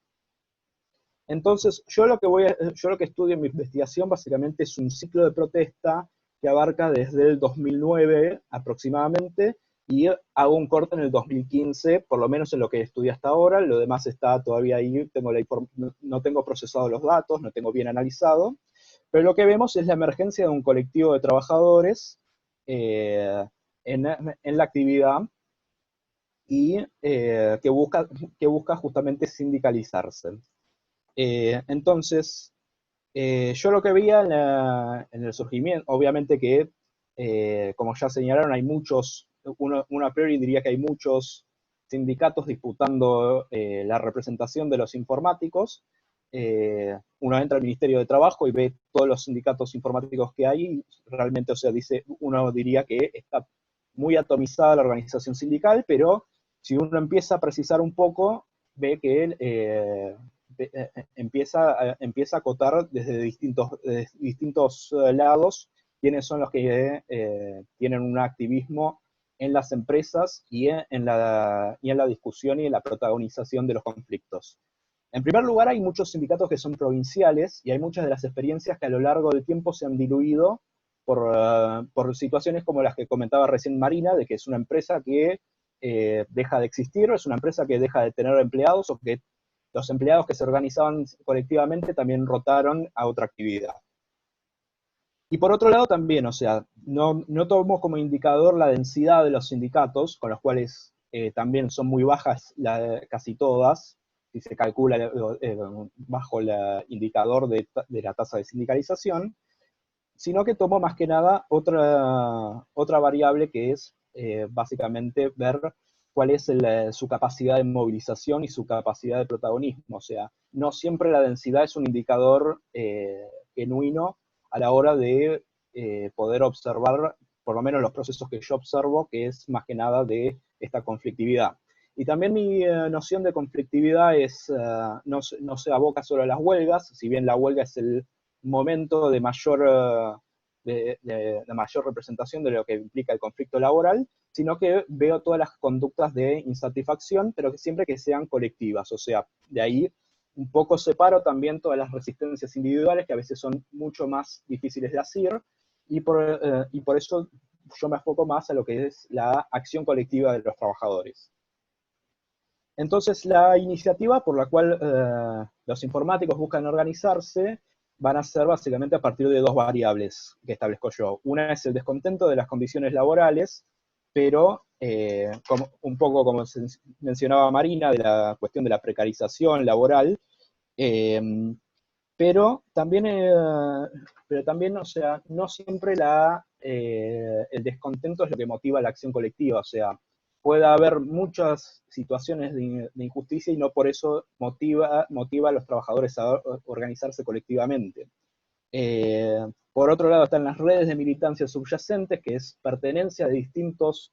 [SPEAKER 5] Entonces, yo lo que estudio en mi investigación básicamente es un ciclo de protesta que abarca desde el 2009 aproximadamente, y hago un corte en el 2015, por lo menos en lo que estudié hasta ahora. Lo demás está todavía ahí, no tengo procesado los datos, no tengo bien analizado, pero lo que vemos es la emergencia de un colectivo de trabajadores en la actividad, y que busca justamente sindicalizarse. Entonces, yo lo que veía en el surgimiento, obviamente que, como ya señalaron, hay muchos, uno a priori diría que hay muchos sindicatos disputando la representación de los informáticos. Uno entra al Ministerio de Trabajo y ve todos los sindicatos informáticos que hay, y realmente, o sea, uno diría que está muy atomizada la organización sindical, pero si uno empieza a precisar un poco, ve que empieza a acotar desde distintos lados quiénes son los que tienen un activismo en las empresas y en la discusión y en la protagonización de los conflictos. En primer lugar, hay muchos sindicatos que son provinciales y hay muchas de las experiencias que a lo largo del tiempo se han diluido por situaciones como las que comentaba recién Marina, de que es una empresa que deja de existir, o es una empresa que deja de tener empleados, o que los empleados que se organizaban colectivamente también rotaron a otra actividad. Y por otro lado también, o sea, no tomo como indicador la densidad de los sindicatos, con los cuales también son muy bajas casi todas, si se calcula bajo el indicador de la tasa de sindicalización, sino que tomo más que nada otra variable que es básicamente ver cuál es su capacidad de movilización y su capacidad de protagonismo. O sea, no siempre la densidad es un indicador genuino a la hora de poder observar, por lo menos los procesos que yo observo, que es más que nada de esta conflictividad. Y también mi noción de conflictividad no se aboca solo a las huelgas, si bien la huelga es el momento de mayor representación de lo que implica el conflicto laboral, sino que veo todas las conductas de insatisfacción, pero que siempre que sean colectivas. O sea, de ahí un poco separo también todas las resistencias individuales, que a veces son mucho más difíciles de hacer, y por eso yo me enfoco más a lo que es la acción colectiva de los trabajadores. Entonces, la iniciativa por la cual los informáticos buscan organizarse van a ser básicamente a partir de dos variables que establezco yo. Una es el descontento de las condiciones laborales, pero un poco como mencionaba Marina, de la cuestión de la precarización laboral, pero también, o sea, no siempre el descontento es lo que motiva la acción colectiva. O sea, puede haber muchas situaciones de injusticia y no por eso motiva a los trabajadores a organizarse colectivamente. Por otro lado están las redes de militancia subyacentes, que es pertenencia de distintos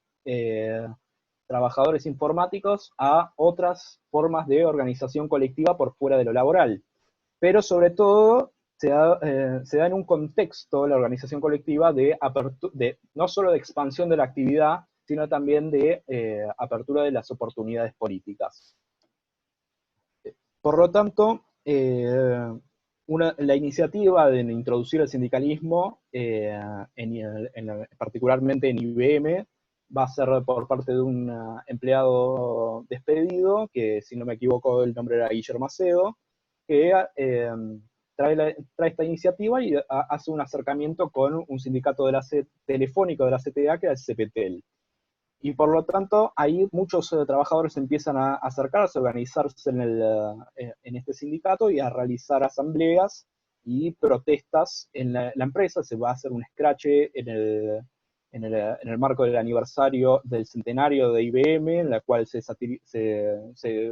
[SPEAKER 5] trabajadores informáticos a otras formas de organización colectiva por fuera de lo laboral. Pero sobre todo se da en un contexto la organización colectiva no solo de expansión de la actividad, sino también de apertura de las oportunidades políticas. Por lo tanto, la iniciativa de introducir el sindicalismo, particularmente en IBM, va a ser por parte de un empleado despedido, que si no me equivoco el nombre era Guillermo Macedo, que trae esta iniciativa y hace un acercamiento con un sindicato telefónico de la CTA, que es el CPTEL. Y por lo tanto, ahí muchos trabajadores empiezan a acercarse, a organizarse en este sindicato y a realizar asambleas y protestas en la empresa. Se va a hacer un escrache en el marco del aniversario del centenario de IBM, en la cual se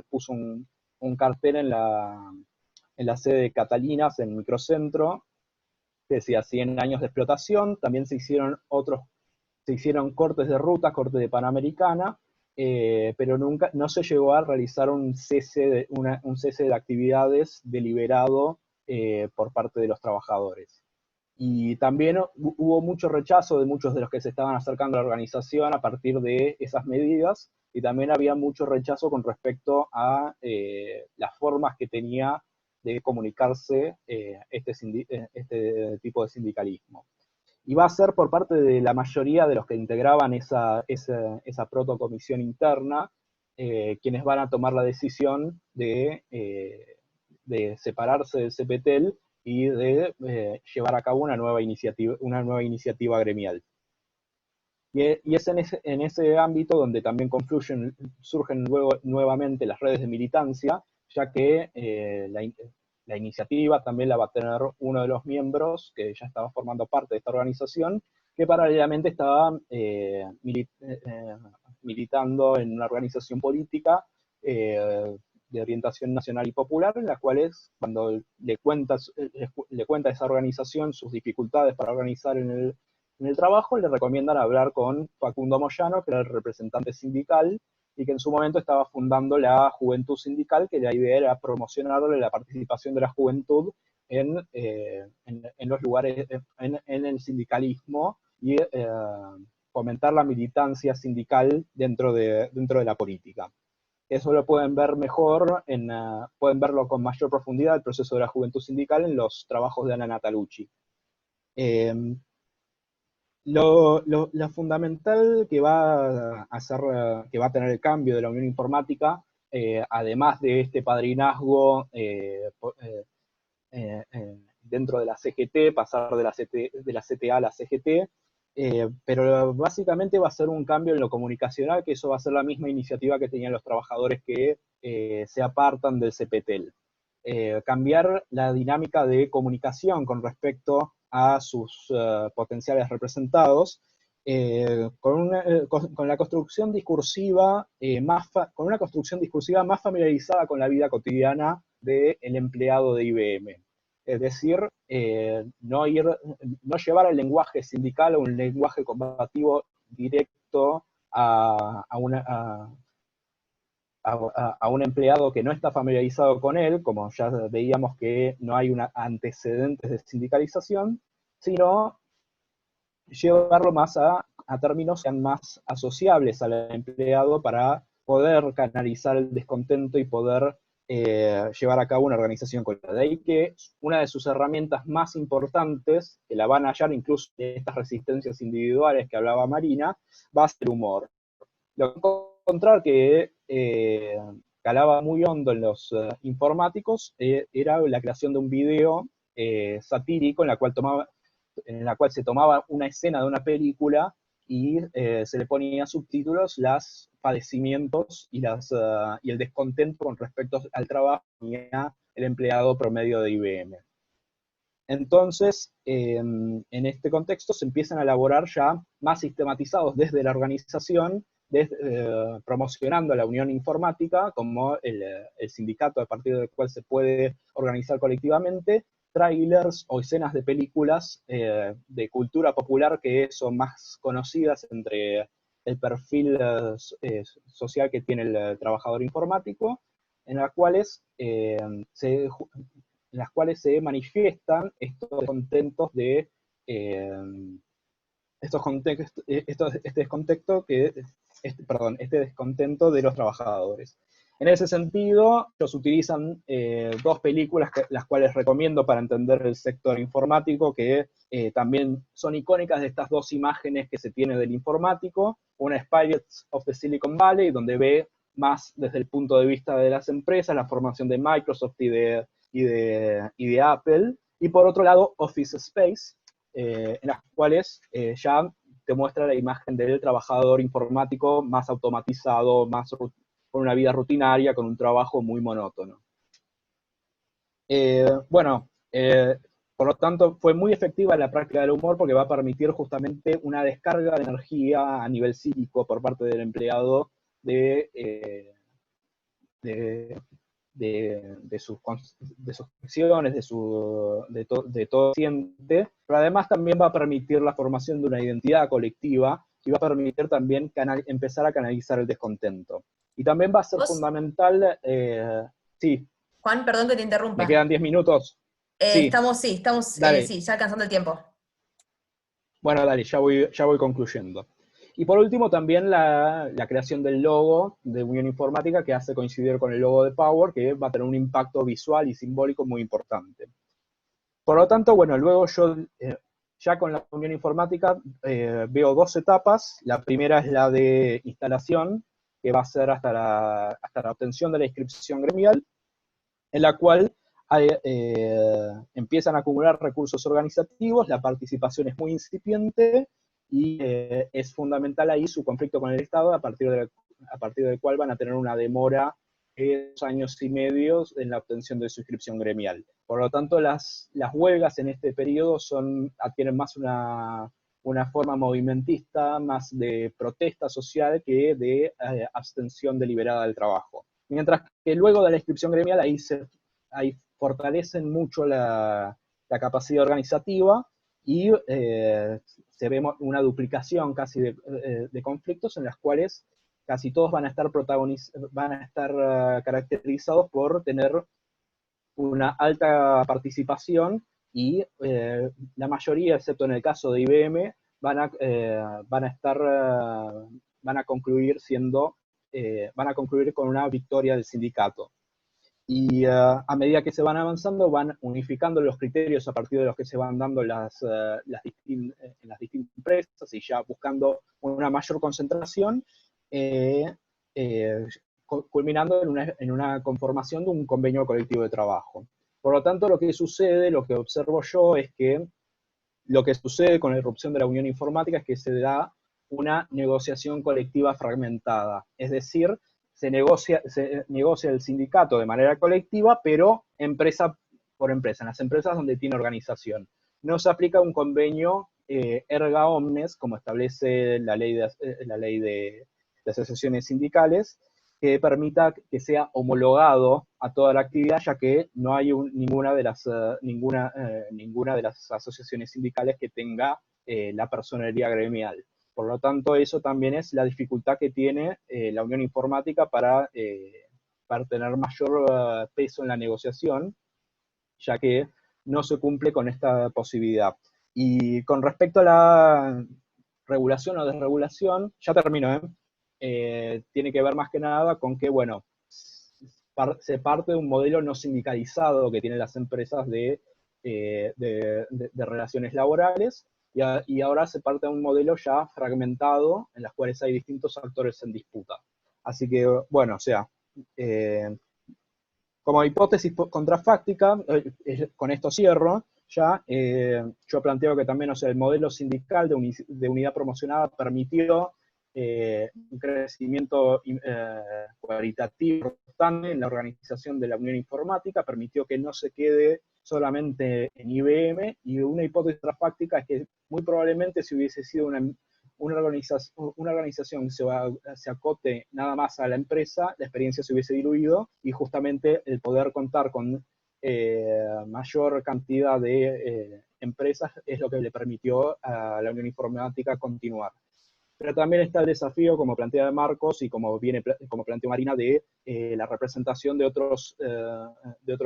[SPEAKER 5] puso un cartel en la sede de Catalinas, en Microcentro, que decía 100 años de explotación. También se hicieron cortes de ruta, cortes de Panamericana, pero no se llegó a realizar un cese de actividades deliberado por parte de los trabajadores. Y también hubo mucho rechazo de muchos de los que se estaban acercando a la organización a partir de esas medidas, y también había mucho rechazo con respecto a las formas que tenía de comunicarse este tipo de sindicalismo. Y va a ser por parte de la mayoría de los que integraban esa protocomisión interna, quienes van a tomar la decisión de separarse del CPTEL y de llevar a cabo una nueva iniciativa gremial. Y es en ese ámbito donde también surgen nuevamente las redes de militancia, ya que la iniciativa también la va a tener uno de los miembros que ya estaba formando parte de esta organización, que paralelamente estaba militando en una organización política de orientación nacional y popular, en las cuales cuando le cuenta a esa organización sus dificultades para organizar en el trabajo, le recomiendan hablar con Facundo Moyano, que era el representante sindical, y que en su momento estaba fundando la Juventud Sindical, que la idea era promocionar la participación de la juventud en los lugares, en el sindicalismo, y fomentar la militancia sindical dentro de la política. Eso lo pueden ver mejor, pueden verlo con mayor profundidad, el proceso de la juventud sindical, en los trabajos de Ana Natalucci. Lo fundamental que va a hacer, que va a tener el cambio de la Unión Informática, además de este padrinazgo dentro de la CGT, pasar de la CTA a la CGT, pero básicamente va a ser un cambio en lo comunicacional, que eso va a ser la misma iniciativa que tenían los trabajadores que se apartan del CPTEL. Cambiar la dinámica de comunicación con respecto a sus potenciales representados, con la construcción discursiva con una construcción discursiva más familiarizada con la vida cotidiana del empleado de IBM. Es decir, no llevar el lenguaje sindical a un lenguaje combativo directo a un empleado que no está familiarizado con él, como ya veíamos que no hay antecedentes de sindicalización, sino llevarlo más a términos que sean más asociables al empleado para poder canalizar el descontento y poder llevar a cabo una organización colectiva. De ahí que una de sus herramientas más importantes, que la van a hallar incluso en estas resistencias individuales que hablaba Marina, va a ser humor. Lo que encontrar que calaba muy hondo en los informáticos era la creación de un video satírico en la cual se tomaba una escena de una película y se le ponía subtítulos, los padecimientos y el descontento con respecto al trabajo que tenía el empleado promedio de IBM. Entonces, en este contexto se empiezan a elaborar ya más sistematizados desde la organización, promocionando la Unión Informática como el sindicato a partir del cual se puede organizar colectivamente, trailers o escenas de películas de cultura popular que son más conocidas entre el perfil social que tiene el trabajador informático, en las cuales se manifiestan estos descontentos este descontento de los trabajadores. En ese sentido, ellos utilizan dos películas, las cuales recomiendo para entender el sector informático, que también son icónicas de estas dos imágenes que se tiene del informático. Una es Pirates of the Silicon Valley, donde ve más desde el punto de vista de las empresas, la formación de Microsoft y de Apple, y por otro lado Office Space, en las cuales ya te muestra la imagen del trabajador informático más automatizado, con una vida rutinaria, con un trabajo muy monótono. Por lo tanto, fue muy efectiva la práctica del humor porque va a permitir justamente una descarga de energía a nivel psíquico por parte del empleado de sus acciones, de todo siente, pero además también va a permitir la formación de una identidad colectiva y va a permitir también empezar a canalizar el descontento. Y también va a ser fundamental, sí.
[SPEAKER 2] Juan, perdón que te interrumpa.
[SPEAKER 5] ¿Me quedan 10 minutos? Sí.
[SPEAKER 2] Estamos ya alcanzando el tiempo.
[SPEAKER 5] Bueno, dale, ya voy concluyendo. Y por último también la creación del logo de Unión Informática, que hace coincidir con el logo de Power, que va a tener un impacto visual y simbólico muy importante. Por lo tanto, bueno, luego yo ya con la Unión Informática veo dos etapas. La primera es la de instalación, que va a ser hasta la obtención de la inscripción gremial, en la cual empiezan a acumular recursos organizativos, la participación es muy incipiente, y es fundamental ahí su conflicto con el Estado, a partir del cual van a tener una demora de 2 años y medio en la obtención de su inscripción gremial. Por lo tanto, las huelgas en este periodo adquieren más una forma movimentista, más de protesta social que de abstención deliberada del trabajo. Mientras que luego de la inscripción gremial ahí fortalecen mucho la capacidad organizativa y se ve una duplicación casi de conflictos en las cuales casi todos van a estar caracterizados por tener una alta participación y la mayoría, excepto en el caso de IBM, van a concluir siendo van a concluir con una victoria del sindicato. Y a medida que se van avanzando, van unificando los criterios a partir de los que se van dando en las distintas empresas y ya buscando una mayor concentración, culminando en una conformación de un convenio colectivo de trabajo. Por lo tanto, lo que sucede, lo que observo yo, es que lo que sucede con la irrupción de la Unión Informática es que se da una negociación colectiva fragmentada, es decir, se negocia el sindicato de manera colectiva, pero empresa por empresa, en las empresas donde tiene organización. No se aplica un convenio erga omnes, como establece la ley de asociaciones sindicales, que permita que sea homologado a toda la actividad, ya que no hay ninguna de las asociaciones sindicales que tenga la personería gremial. Por lo tanto, eso también es la dificultad que tiene la Unión Informática para tener mayor peso en la negociación, ya que no se cumple con esta posibilidad. Y con respecto a la regulación o desregulación, ya termino, tiene que ver más que nada con que, bueno, se parte de un modelo no sindicalizado que tienen las empresas de relaciones laborales, y ahora se parte de un modelo ya fragmentado, en las cuales hay distintos actores en disputa. Así que, bueno, o sea, como hipótesis contrafáctica, con esto cierro, ya yo planteo que también, o sea, el modelo sindical de unidad promocionada permitió un crecimiento cualitativo importante en la organización de la Unión Informática, permitió que no se quede solamente en IBM, y una hipótesis contrafáctica es que muy probablemente si hubiese sido una organización que se acote nada más a la empresa, la experiencia se hubiese diluido, y justamente el poder contar con mayor cantidad de empresas es lo que le permitió a la Unión Informática continuar. Pero también está el desafío, como plantea Marcos y como planteó Marina, de la representación de otros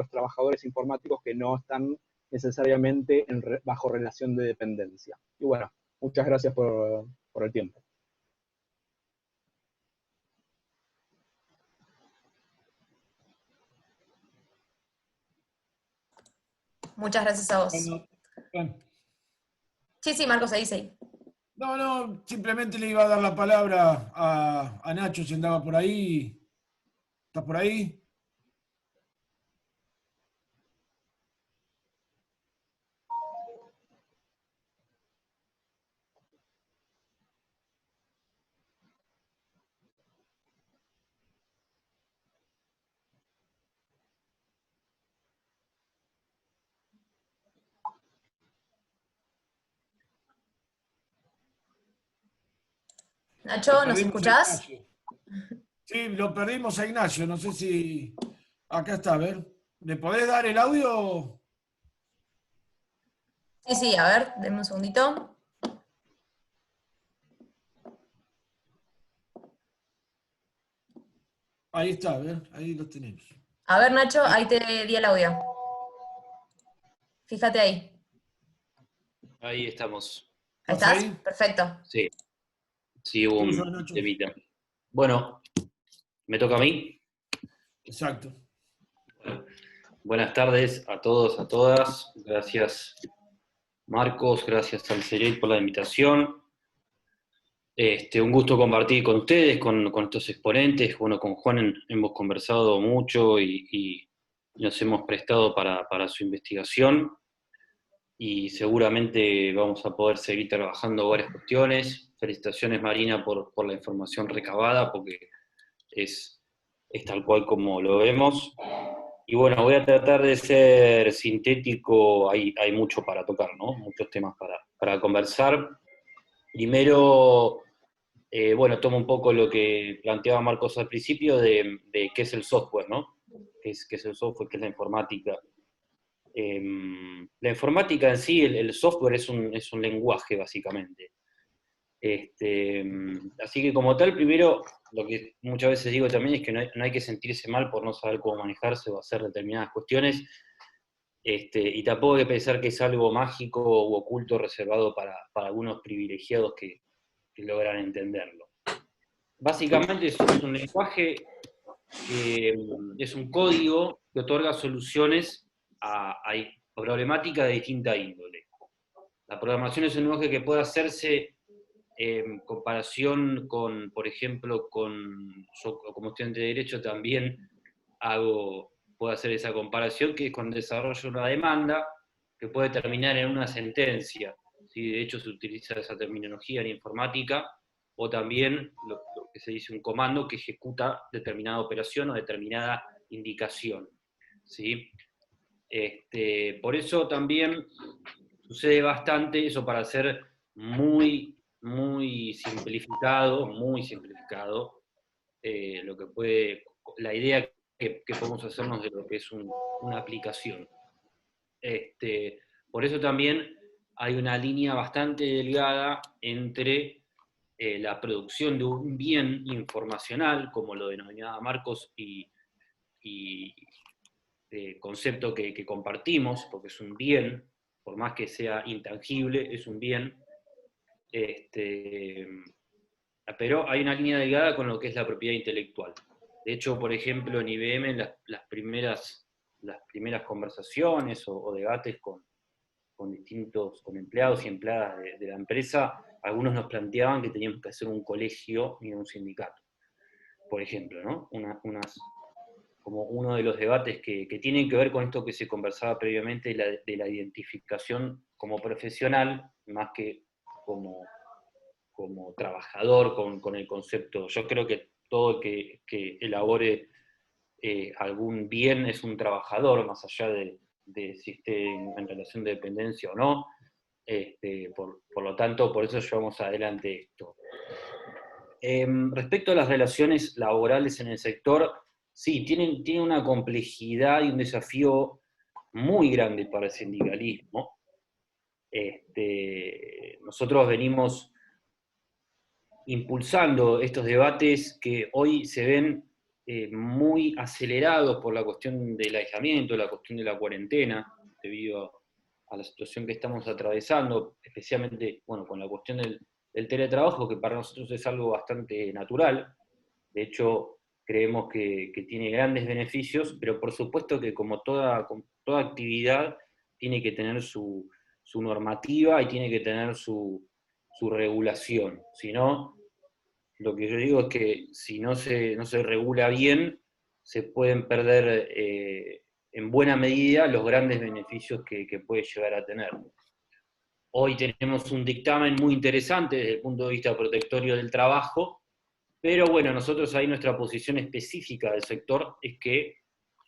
[SPEAKER 5] trabajadores informáticos que no están necesariamente bajo relación de dependencia. Y bueno, muchas gracias por el tiempo.
[SPEAKER 2] Muchas gracias a vos.
[SPEAKER 3] Bueno.
[SPEAKER 2] Sí, Marcos, ahí sí.
[SPEAKER 3] No, simplemente le iba a dar la palabra a Nacho, si andaba por ahí. ¿Estás por ahí?
[SPEAKER 2] Nacho, ¿nos escuchás?
[SPEAKER 3] Sí, lo perdimos a Ignacio, no sé si... Acá está, a ver. ¿Le podés dar el audio?
[SPEAKER 2] Sí, a ver, denme un segundito.
[SPEAKER 3] Ahí está, a ver, ahí lo tenemos.
[SPEAKER 2] A ver, Nacho, ahí te di el audio. Fíjate ahí.
[SPEAKER 6] Ahí estamos.
[SPEAKER 2] ¿Ahí
[SPEAKER 3] ¿Estás
[SPEAKER 2] estás?
[SPEAKER 3] ahí?
[SPEAKER 2] Perfecto.
[SPEAKER 6] Sí, hubo
[SPEAKER 3] Tuyo,
[SPEAKER 6] un
[SPEAKER 3] Nacho.
[SPEAKER 6] temita. Bueno, ¿me toca a mí?
[SPEAKER 3] Exacto.
[SPEAKER 6] Buenas tardes a todos, a todas. Gracias, Marcos, gracias al CERET por la invitación. Un gusto compartir con ustedes, con estos exponentes. Bueno, con Juan hemos conversado mucho y nos hemos prestado para su investigación, y seguramente vamos a poder seguir trabajando varias cuestiones. Felicitaciones, Marina, por la información recabada, porque es tal cual como lo vemos. Y bueno, voy a tratar de ser sintético, hay mucho para tocar, ¿no? Muchos temas para conversar. Primero, bueno, tomo un poco lo que planteaba Marcos al principio de qué es el software, ¿no? ¿Qué es el software? ¿Qué es la informática? La informática en sí, el software es un lenguaje, básicamente. Así que como tal, primero, lo que muchas veces digo también es que no hay que sentirse mal por no saber cómo manejarse o hacer determinadas cuestiones, y tampoco hay que pensar que es algo mágico u oculto reservado para algunos privilegiados que logran entenderlo. básicamente es un lenguaje que es un código que otorga soluciones a problemáticas de distinta índole. La programación es un lenguaje que puede hacerse en comparación con, por ejemplo, yo como estudiante de Derecho también puedo hacer esa comparación, que es cuando desarrollo una demanda que puede terminar en una sentencia. ¿Sí? De hecho, se utiliza esa terminología en informática, o también lo que se dice un comando que ejecuta determinada operación o determinada indicación. ¿Sí? Por eso también sucede bastante, eso para ser muy simplificado, la idea que podemos hacernos de lo que es una aplicación. Por eso también hay una línea bastante delgada entre la producción de un bien informacional, como lo denominaba Marcos, y concepto que compartimos, porque es un bien, por más que sea intangible, es un bien. Pero hay una línea delgada con lo que es la propiedad intelectual. De hecho, por ejemplo, en IBM, las primeras conversaciones o debates con empleados y empleadas de la empresa, algunos nos planteaban que teníamos que hacer un colegio y un sindicato, por ejemplo, ¿no? Como uno de los debates que tienen que ver con esto que se conversaba previamente, de la identificación como profesional, más que como trabajador con el concepto. Yo creo que todo el que elabore algún bien es un trabajador, más allá de si esté en relación de dependencia o no. Por lo tanto, por eso llevamos adelante esto. Respecto a las relaciones laborales en el sector, sí, tienen una complejidad y un desafío muy grande para el sindicalismo. Nosotros venimos impulsando estos debates que hoy se ven muy acelerados por la cuestión del aislamiento, la cuestión de la cuarentena, debido a la situación que estamos atravesando, especialmente con la cuestión del teletrabajo, que para nosotros es algo bastante natural. De hecho, creemos que tiene grandes beneficios, pero por supuesto que como toda actividad tiene que tener su normativa y tiene que tener su regulación. Si no, lo que yo digo es que si no se regula bien, se pueden perder en buena medida los grandes beneficios que puede llegar a tener. Hoy tenemos un dictamen muy interesante desde el punto de vista protectorio del trabajo, pero bueno, nosotros ahí nuestra posición específica del sector es que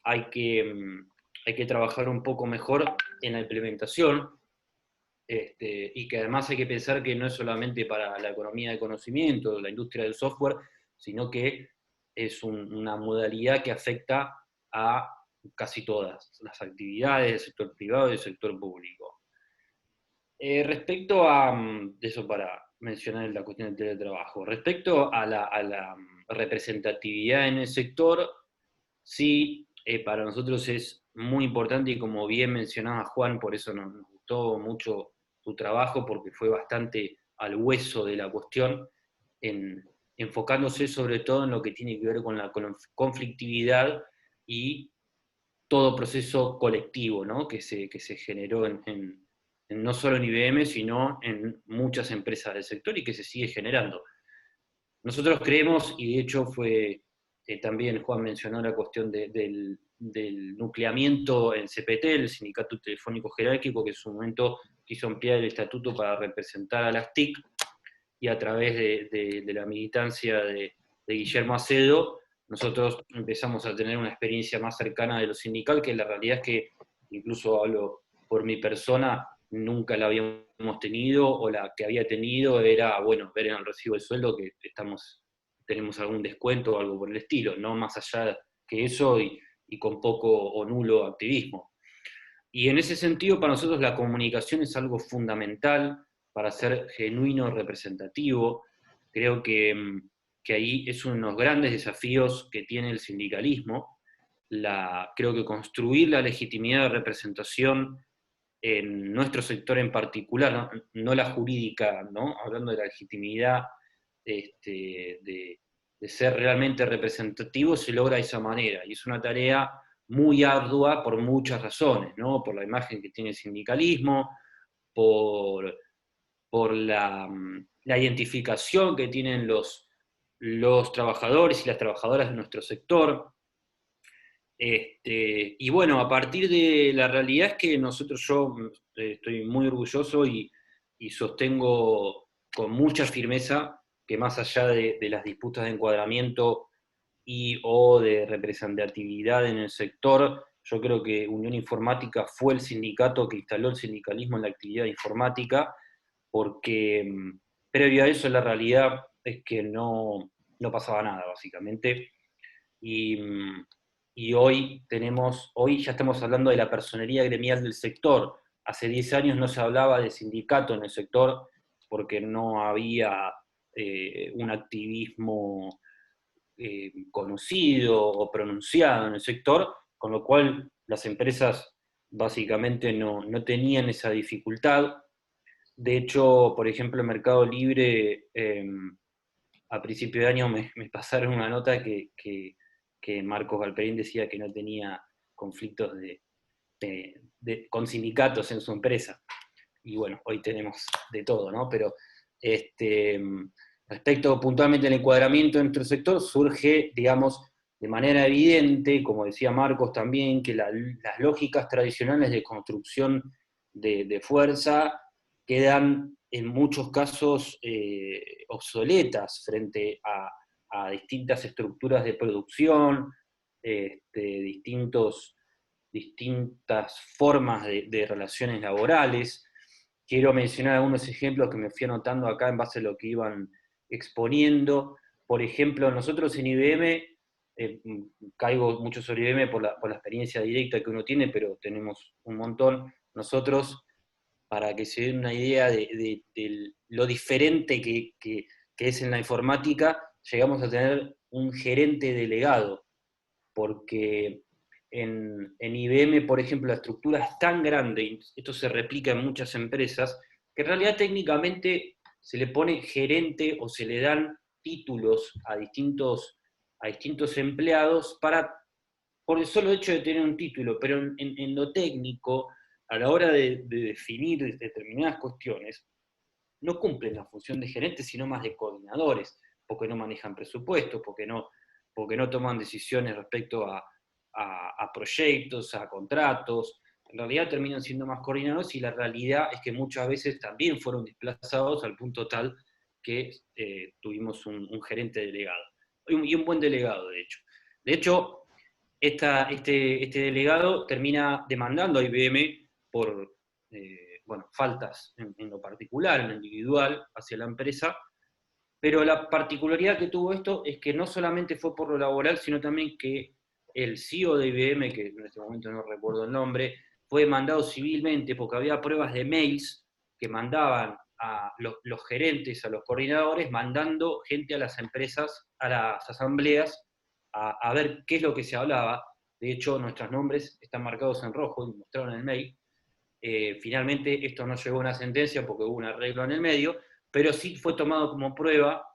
[SPEAKER 6] hay que trabajar un poco mejor en la implementación, y que además hay que pensar que no es solamente para la economía de conocimiento, la industria del software, sino que es una modalidad que afecta a casi todas las actividades del sector privado y del sector público. Respecto a, eso para mencionar la cuestión del teletrabajo, respecto a la representatividad en el sector, sí, para nosotros es muy importante, y como bien mencionaba Juan, por eso nos gustó mucho tu trabajo, porque fue bastante al hueso de la cuestión, enfocándose sobre todo en lo que tiene que ver con la conflictividad y todo proceso colectivo, ¿no? que se generó no solo en IBM, sino en muchas empresas del sector y que se sigue generando. Nosotros creemos, y de hecho también Juan mencionó la cuestión del nucleamiento en CPT, el Sindicato Telefónico Jerárquico, que en su momento quiso ampliar el estatuto para representar a las TIC, y a través de la militancia de Guillermo Acedo, nosotros empezamos a tener una experiencia más cercana de lo sindical, que la realidad es que, incluso hablo por mi persona, nunca la habíamos tenido, o la que había tenido era, ver en el recibo de sueldo que tenemos algún descuento o algo por el estilo, no más allá que eso y con poco o nulo activismo. Y en ese sentido, para nosotros la comunicación es algo fundamental para ser genuino, representativo. Creo que ahí es uno de los grandes desafíos que tiene el sindicalismo. Creo que construir la legitimidad de representación en nuestro sector en particular, no la jurídica, ¿no? Hablando de la legitimidad de ser realmente representativo se logra de esa manera, y es una tarea muy ardua por muchas razones, ¿no? Por la imagen que tiene el sindicalismo, por la identificación que tienen los trabajadores y las trabajadoras de nuestro sector. Y bueno, a partir de la realidad es que yo estoy muy orgulloso y sostengo con mucha firmeza que más allá de las disputas de encuadramiento o de representatividad en el sector, yo creo que Unión Informática fue el sindicato que instaló el sindicalismo en la actividad informática, porque previo a eso la realidad es que no pasaba nada, básicamente. Y hoy ya estamos hablando de la personería gremial del sector. Hace 10 años no se hablaba de sindicato en el sector porque no había un activismo conocido o pronunciado en el sector, con lo cual las empresas básicamente no tenían esa dificultad. De hecho, por ejemplo, en Mercado Libre, a principio de año me pasaron una nota que Marcos Galperín decía que no tenía conflictos con sindicatos en su empresa. Y bueno, hoy tenemos de todo, ¿no? Pero respecto puntualmente al encuadramiento dentro del sector, surge, digamos, de manera evidente, como decía Marcos también, que las lógicas tradicionales de construcción de fuerza quedan en muchos casos obsoletas frente a distintas estructuras de producción, distintas formas de relaciones laborales. Quiero mencionar algunos ejemplos que me fui anotando acá en base a lo que iban exponiendo. Por ejemplo, nosotros en IBM, caigo mucho sobre IBM por la experiencia directa que uno tiene, pero tenemos un montón. Nosotros, para que se den una idea de lo diferente que es en la informática, llegamos a tener un gerente delegado, porque en IBM, por ejemplo, la estructura es tan grande, y esto se replica en muchas empresas, que en realidad técnicamente se le pone gerente o se le dan títulos a distintos empleados por el solo hecho de tener un título, pero en lo técnico, a la hora de definir determinadas cuestiones, no cumplen la función de gerentes, sino más de coordinadores, porque no manejan presupuestos, porque no toman decisiones respecto a proyectos, a contratos. En realidad terminan siendo más coordinadores, y la realidad es que muchas veces también fueron desplazados al punto tal que tuvimos un gerente delegado, y un buen delegado, de hecho. De hecho, este delegado termina demandando a IBM por faltas en lo particular, en lo individual, hacia la empresa, pero la particularidad que tuvo esto es que no solamente fue por lo laboral, sino también que el CEO de IBM, que en este momento no recuerdo el nombre, fue demandado civilmente porque había pruebas de mails que mandaban a los gerentes, a los coordinadores, mandando gente a las empresas, a las asambleas, a ver qué es lo que se hablaba. De hecho, nuestros nombres están marcados en rojo y mostraron en el mail. Finalmente esto no llegó a una sentencia porque hubo un arreglo en el medio, pero sí fue tomado como prueba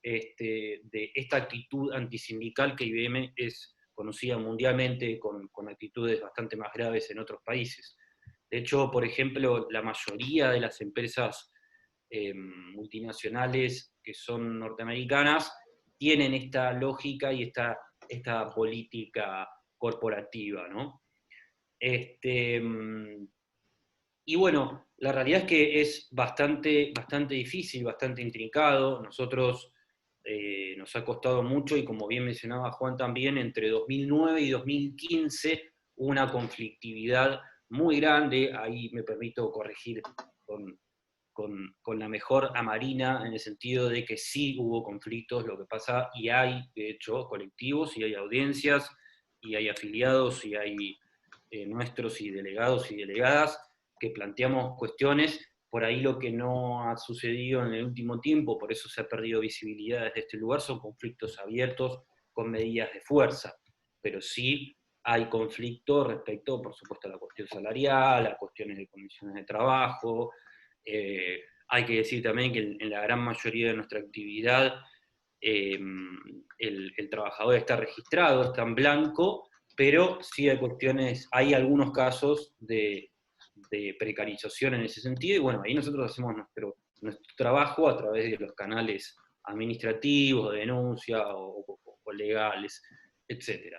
[SPEAKER 6] de esta actitud antisindical que IBM es conocida mundialmente con actitudes bastante más graves en otros países. De hecho, por ejemplo, la mayoría de las empresas multinacionales que son norteamericanas tienen esta lógica y esta política corporativa, ¿no? Y bueno, la realidad es que es bastante difícil, bastante intrincado. Nosotros nos ha costado mucho, y como bien mencionaba Juan también, entre 2009 y 2015 hubo una conflictividad muy grande. Ahí me permito corregir con la mejor a Marina, en el sentido de que sí hubo conflictos, lo que pasa, y hay de hecho colectivos, y hay audiencias, y hay afiliados, y hay nuestros y delegados y delegadas que planteamos cuestiones. Por ahí lo que no ha sucedido en el último tiempo, por eso se ha perdido visibilidad desde este lugar, son conflictos abiertos con medidas de fuerza, pero sí hay conflicto respecto, por supuesto, a la cuestión salarial, a cuestiones de condiciones de trabajo. Hay que decir también que en la gran mayoría de nuestra actividad el trabajador está registrado, está en blanco, pero sí hay algunos casos de precarización en ese sentido, y bueno, ahí nosotros hacemos nuestro trabajo a través de los canales administrativos, de denuncia o legales, etc.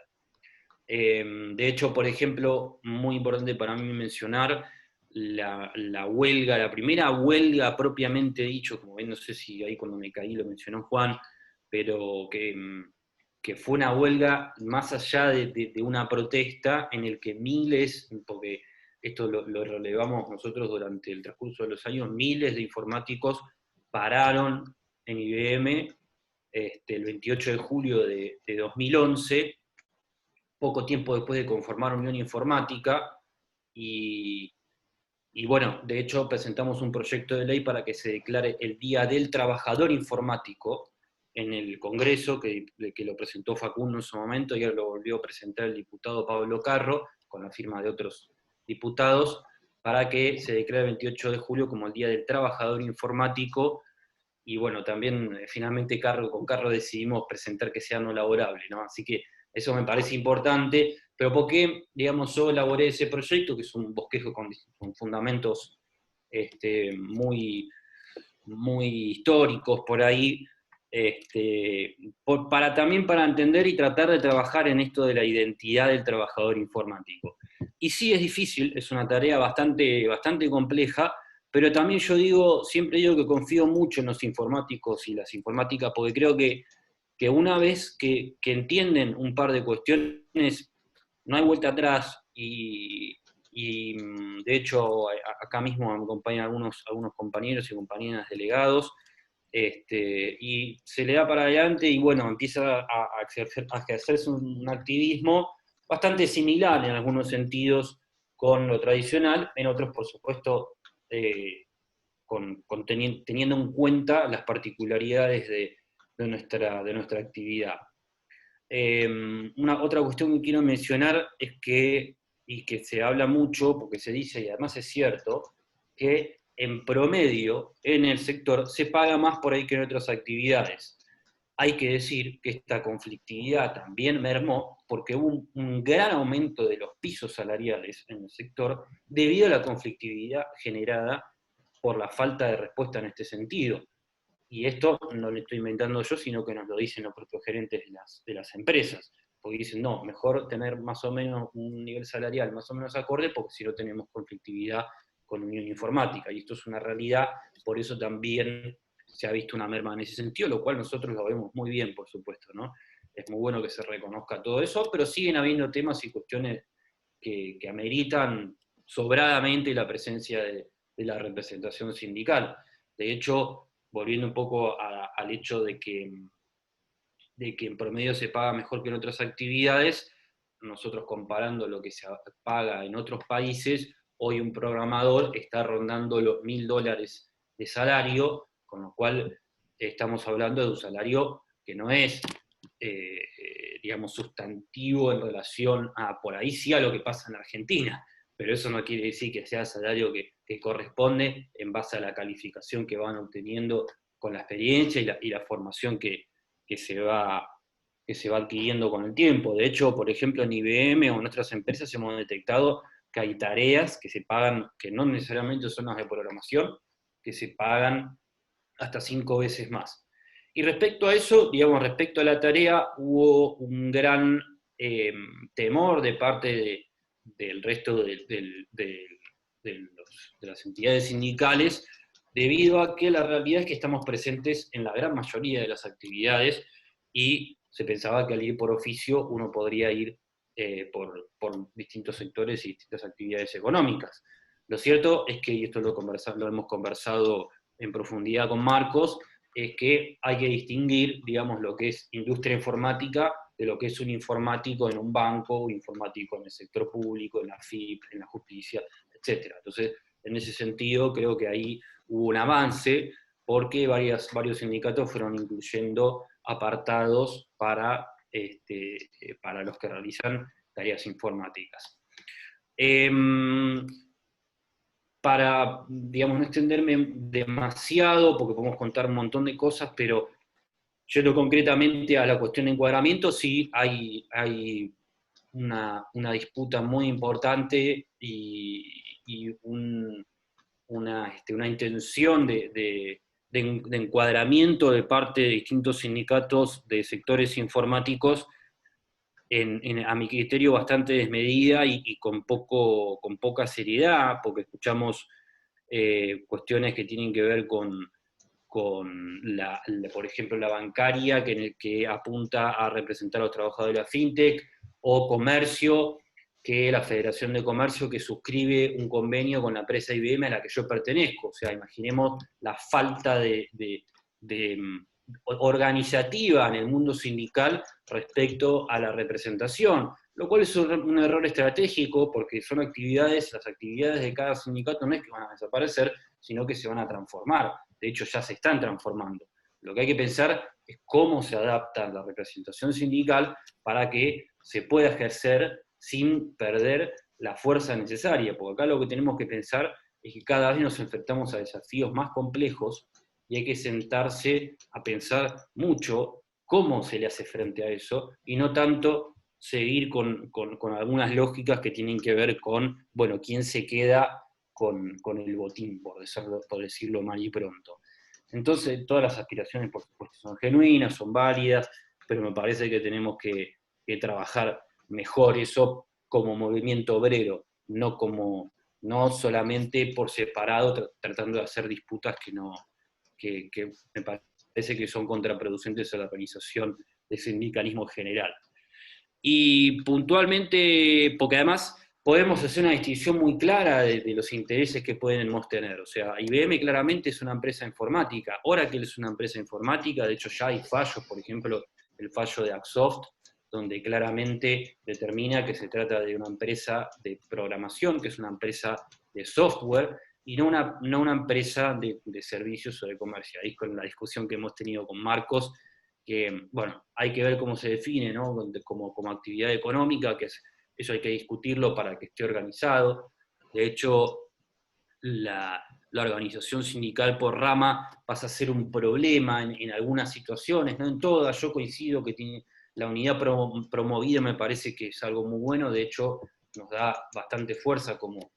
[SPEAKER 6] De hecho, por ejemplo, muy importante para mí mencionar la huelga, la primera huelga propiamente dicho, como ven, no sé si ahí cuando me caí lo mencionó Juan, pero que fue una huelga más allá de una protesta en el que miles, porque esto lo relevamos nosotros durante el transcurso de los años, miles de informáticos pararon en IBM el 28 de julio de 2011, poco tiempo después de conformar Unión Informática, y bueno, de hecho presentamos un proyecto de ley para que se declare el Día del Trabajador Informático en el Congreso, que lo presentó Facundo en su momento, y ahora lo volvió a presentar el diputado Pablo Carro, con la firma de otros diputados, para que se declare el 28 de julio como el Día del Trabajador Informático, y bueno, también finalmente con Carro decidimos presentar que sea no laborable, ¿no? Así que eso me parece importante, pero ¿por qué, digamos, yo elaboré ese proyecto, que es un bosquejo con fundamentos muy, muy históricos por ahí, también para entender y tratar de trabajar en esto de la identidad del trabajador informático? Y sí, es difícil, es una tarea bastante, bastante compleja, pero también siempre digo que confío mucho en los informáticos y las informáticas, porque creo que una vez que entienden un par de cuestiones, no hay vuelta atrás, y de hecho acá mismo me acompañan algunos compañeros y compañeras delegados, y se le da para adelante y bueno, empieza a ejercerse un activismo bastante similar en algunos sentidos con lo tradicional, en otros por supuesto teniendo en cuenta las particularidades de nuestra actividad. Otra cuestión que quiero mencionar es y que se habla mucho, porque se dice, y además es cierto, que en promedio en el sector se paga más por ahí que en otras actividades. Hay que decir que esta conflictividad también mermó porque hubo un gran aumento de los pisos salariales en el sector debido a la conflictividad generada por la falta de respuesta en este sentido. Y esto no lo estoy inventando yo, sino que nos lo dicen los propios gerentes de las empresas, porque dicen, no, mejor tener más o menos un nivel salarial más o menos acorde, porque si no tenemos conflictividad con Unión Informática, y esto es una realidad, por eso también se ha visto una merma en ese sentido, lo cual nosotros lo vemos muy bien, por supuesto, ¿no? Es muy bueno que se reconozca todo eso, pero siguen habiendo temas y cuestiones que ameritan sobradamente la presencia de la representación sindical. De hecho, volviendo un poco al hecho de que en promedio se paga mejor que en otras actividades, nosotros comparando lo que se paga en otros países, hoy un programador está rondando los $1.000 de salario, con lo cual estamos hablando de un salario que no es, digamos, sustantivo en relación por ahí sí a lo que pasa en Argentina, pero eso no quiere decir que sea el salario que corresponde en base a la calificación que van obteniendo con la experiencia y la formación que se va adquiriendo con el tiempo. De hecho, por ejemplo, en IBM o en otras empresas hemos detectado que hay tareas que se pagan, que no necesariamente son las de programación, que se pagan hasta 5 veces más. Y respecto a eso, digamos, respecto a la tarea, hubo un gran temor de parte del resto de las entidades sindicales, debido a que la realidad es que estamos presentes en la gran mayoría de las actividades y se pensaba que al ir por oficio uno podría ir por distintos sectores y distintas actividades económicas. Lo cierto es que, y esto lo hemos conversado en profundidad con Marcos, es que hay que distinguir, digamos, lo que es industria informática de lo que es un informático en un banco, un informático en el sector público, en la FIP, en la justicia, etc. Entonces, en ese sentido, creo que ahí hubo un avance, porque varios sindicatos fueron incluyendo apartados para los que realizan tareas informáticas. Para, digamos, no extenderme demasiado, porque podemos contar un montón de cosas, pero Yendo concretamente a la cuestión de encuadramiento, sí hay una disputa muy importante y una intención de encuadramiento de parte de distintos sindicatos de sectores informáticos a mi criterio bastante desmedida y con poca seriedad, porque escuchamos cuestiones que tienen que ver con por ejemplo, la bancaria, que apunta a representar a los trabajadores de la fintech, o comercio, que la Federación de Comercio que suscribe un convenio con la empresa IBM a la que yo pertenezco. O sea, imaginemos la falta de organizativa en el mundo sindical respecto a la representación, lo cual es un error estratégico porque son las actividades de cada sindicato no es que van a desaparecer, sino que se van a transformar. De hecho, ya se están transformando. Lo que hay que pensar es cómo se adapta la representación sindical para que se pueda ejercer sin perder la fuerza necesaria, porque acá lo que tenemos que pensar es que cada vez nos enfrentamos a desafíos más complejos y hay que sentarse a pensar mucho cómo se le hace frente a eso, y no tanto seguir con algunas lógicas que tienen que ver con, bueno, quién se queda con el botín, por decirlo mal y pronto. Entonces, todas las aspiraciones, por supuesto, son genuinas, son válidas, pero me parece que tenemos que trabajar mejor eso como movimiento obrero, no solamente por separado, tratando de hacer disputas que me parece que son contraproducentes a la organización del sindicalismo general. Y puntualmente, porque además podemos hacer una distinción muy clara de los intereses que podemos tener. O sea, IBM claramente es una empresa informática, Oracle es una empresa informática, de hecho ya hay fallos, por ejemplo, el fallo de Axoft, donde claramente determina que se trata de una empresa de programación, que es una empresa de software, y no una empresa de servicios o de comercio. Ahí con la discusión que hemos tenido con Marcos, que, bueno, hay que ver cómo se define, ¿no? Como actividad económica, eso hay que discutirlo para que esté organizado. De hecho, la organización sindical por rama pasa a ser un problema en algunas situaciones, no en todas. Yo coincido que tiene la unidad promovida, me parece que es algo muy bueno, de hecho nos da bastante fuerza como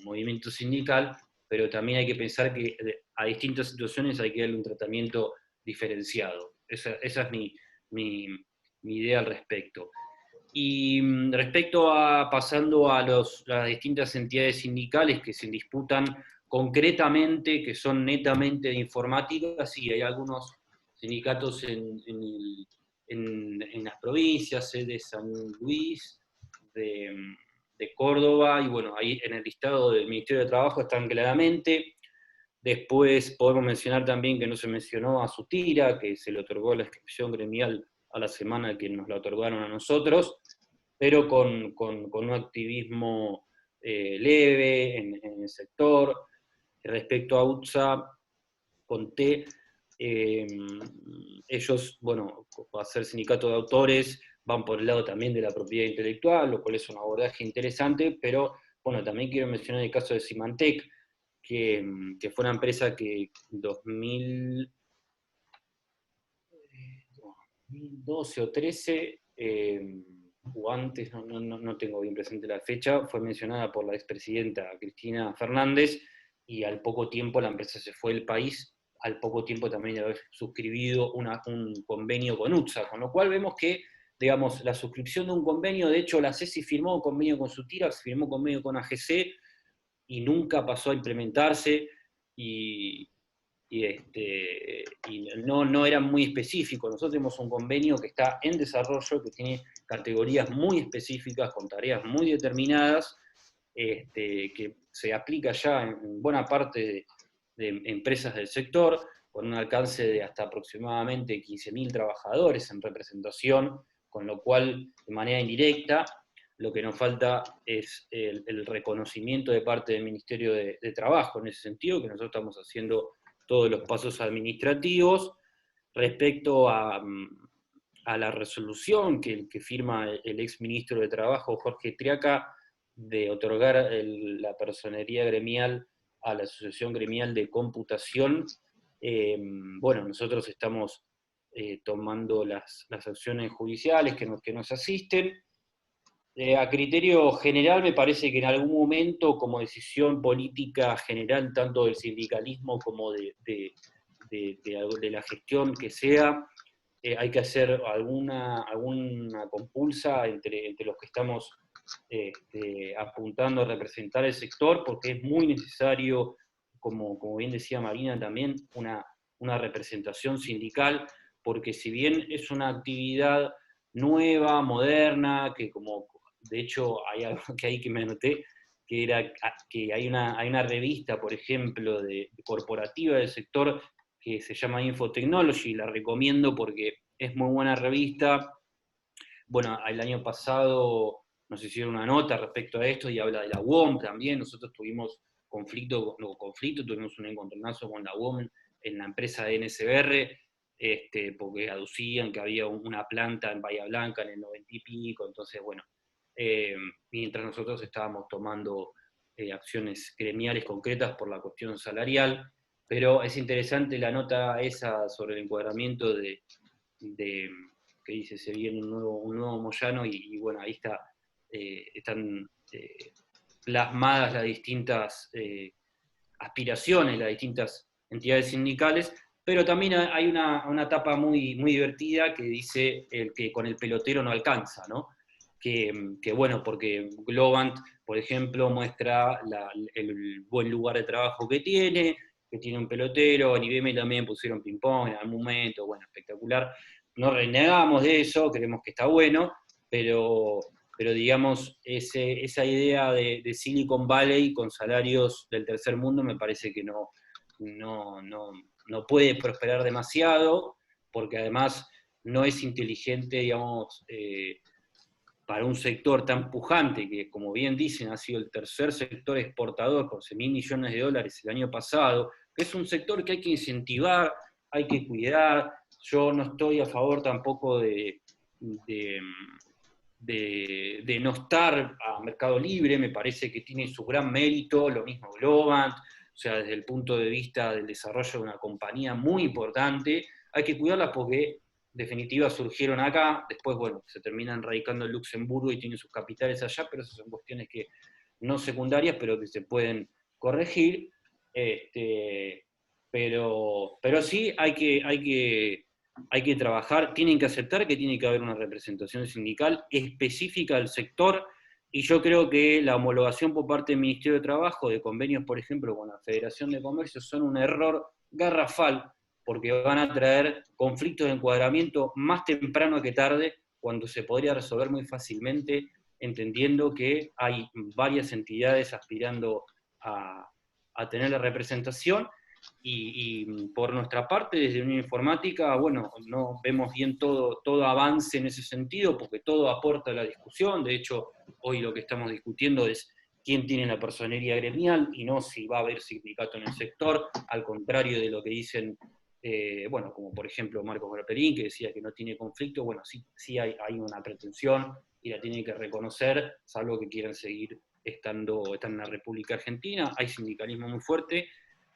[SPEAKER 6] movimiento sindical, pero también hay que pensar que a distintas situaciones hay que darle un tratamiento diferenciado. Esa es mi idea al respecto. Y respecto pasando a las distintas entidades sindicales que se disputan concretamente, que son netamente de informática, sí, hay algunos sindicatos en las provincias, de San Luis, de Córdoba, y bueno, ahí en el listado del Ministerio de Trabajo están claramente. Después podemos mencionar también que no se mencionó a Sutira, que se le otorgó la inscripción gremial a la semana que nos la otorgaron a nosotros, pero con un activismo leve en el sector. Respecto a UTSA, conté, ellos, bueno, a ser sindicato de autores, van por el lado también de la propiedad intelectual, lo cual es un abordaje interesante, pero bueno, también quiero mencionar el caso de Symantec, que fue una empresa que en 2012 o 13, o antes, no tengo bien presente la fecha, fue mencionada por la expresidenta Cristina Fernández, y al poco tiempo la empresa se fue del país, al poco tiempo también de haber suscribido un convenio con UTSA, con lo cual vemos que, digamos, la suscripción de un convenio, de hecho la CESI firmó un convenio con Sutira, firmó un convenio con AGC, y nunca pasó a implementarse, y no era muy específico. Nosotros tenemos un convenio que está en desarrollo, que tiene categorías muy específicas, con tareas muy determinadas, que se aplica ya en buena parte de empresas del sector, con un alcance de hasta aproximadamente 15.000 trabajadores en representación, con lo cual, de manera indirecta, lo que nos falta es el reconocimiento de parte del Ministerio de Trabajo, en ese sentido, que nosotros estamos haciendo todos los pasos administrativos. Respecto a la resolución que firma el ex ministro de Trabajo, Jorge Triaca, de otorgar la personería gremial a la Asociación Gremial de Computación, bueno, nosotros estamos tomando las acciones judiciales que nos asisten. A criterio general, me parece que en algún momento, como decisión política general, tanto del sindicalismo como de la gestión que sea, hay que hacer alguna compulsa entre los que estamos apuntando a representar el sector, porque es muy necesario, como bien decía Marina también, una representación sindical, porque si bien es una actividad nueva, moderna, que como de hecho hay algo que ahí que me anoté, que hay una revista, por ejemplo, corporativa del sector que se llama Infotechnology, la recomiendo porque es muy buena revista. Bueno, el año pasado nos hicieron una nota respecto a esto y habla de la UOM también. Nosotros tuvimos tuvimos un encontronazo con la UOM en la empresa de NSBR, porque aducían que había una planta en Bahía Blanca en el 90 y pico, entonces bueno, mientras nosotros estábamos tomando acciones gremiales concretas por la cuestión salarial, pero es interesante la nota esa sobre el encuadramiento que dice se viene un nuevo Moyano, y bueno, ahí están plasmadas las distintas aspiraciones, las distintas entidades sindicales, pero también hay una etapa muy, muy divertida que dice que con el pelotero no alcanza, ¿no? Que bueno, porque Globant, por ejemplo, muestra el buen lugar de trabajo que tiene un pelotero, en IBM también pusieron ping-pong en algún momento, bueno, espectacular. No renegamos de eso, creemos que está bueno, pero digamos, esa idea de Silicon Valley con salarios del tercer mundo me parece que no puede prosperar demasiado, porque además no es inteligente, digamos, para un sector tan pujante, que como bien dicen ha sido el tercer sector exportador con 11.000 millones de dólares el año pasado. Es un sector que hay que incentivar, hay que cuidar. Yo no estoy a favor tampoco de no estar a mercado libre, me parece que tiene su gran mérito, lo mismo Globant, o sea, desde el punto de vista del desarrollo de una compañía muy importante, hay que cuidarla porque en definitiva surgieron acá, después, bueno, se terminan radicando en Luxemburgo y tienen sus capitales allá, pero esas son cuestiones que no secundarias, pero que se pueden corregir, pero sí hay que trabajar, tienen que aceptar que tiene que haber una representación sindical específica del sector, y yo creo que la homologación por parte del Ministerio de Trabajo de convenios, por ejemplo, con la Federación de Comercio, son un error garrafal, porque van a traer conflictos de encuadramiento más temprano que tarde, cuando se podría resolver muy fácilmente, entendiendo que hay varias entidades aspirando a tener la representación, y por nuestra parte, desde Unión Informática, bueno, no vemos bien todo avance en ese sentido, porque todo aporta a la discusión. De hecho, hoy lo que estamos discutiendo es quién tiene la personería gremial, y no si va a haber sindicato en el sector, al contrario de lo que dicen, bueno, como por ejemplo Marcos Garperín, que decía que no tiene conflicto. Bueno, sí hay una pretensión, y la tienen que reconocer, salvo que quieran seguir estando en la República Argentina. Hay sindicalismo muy fuerte,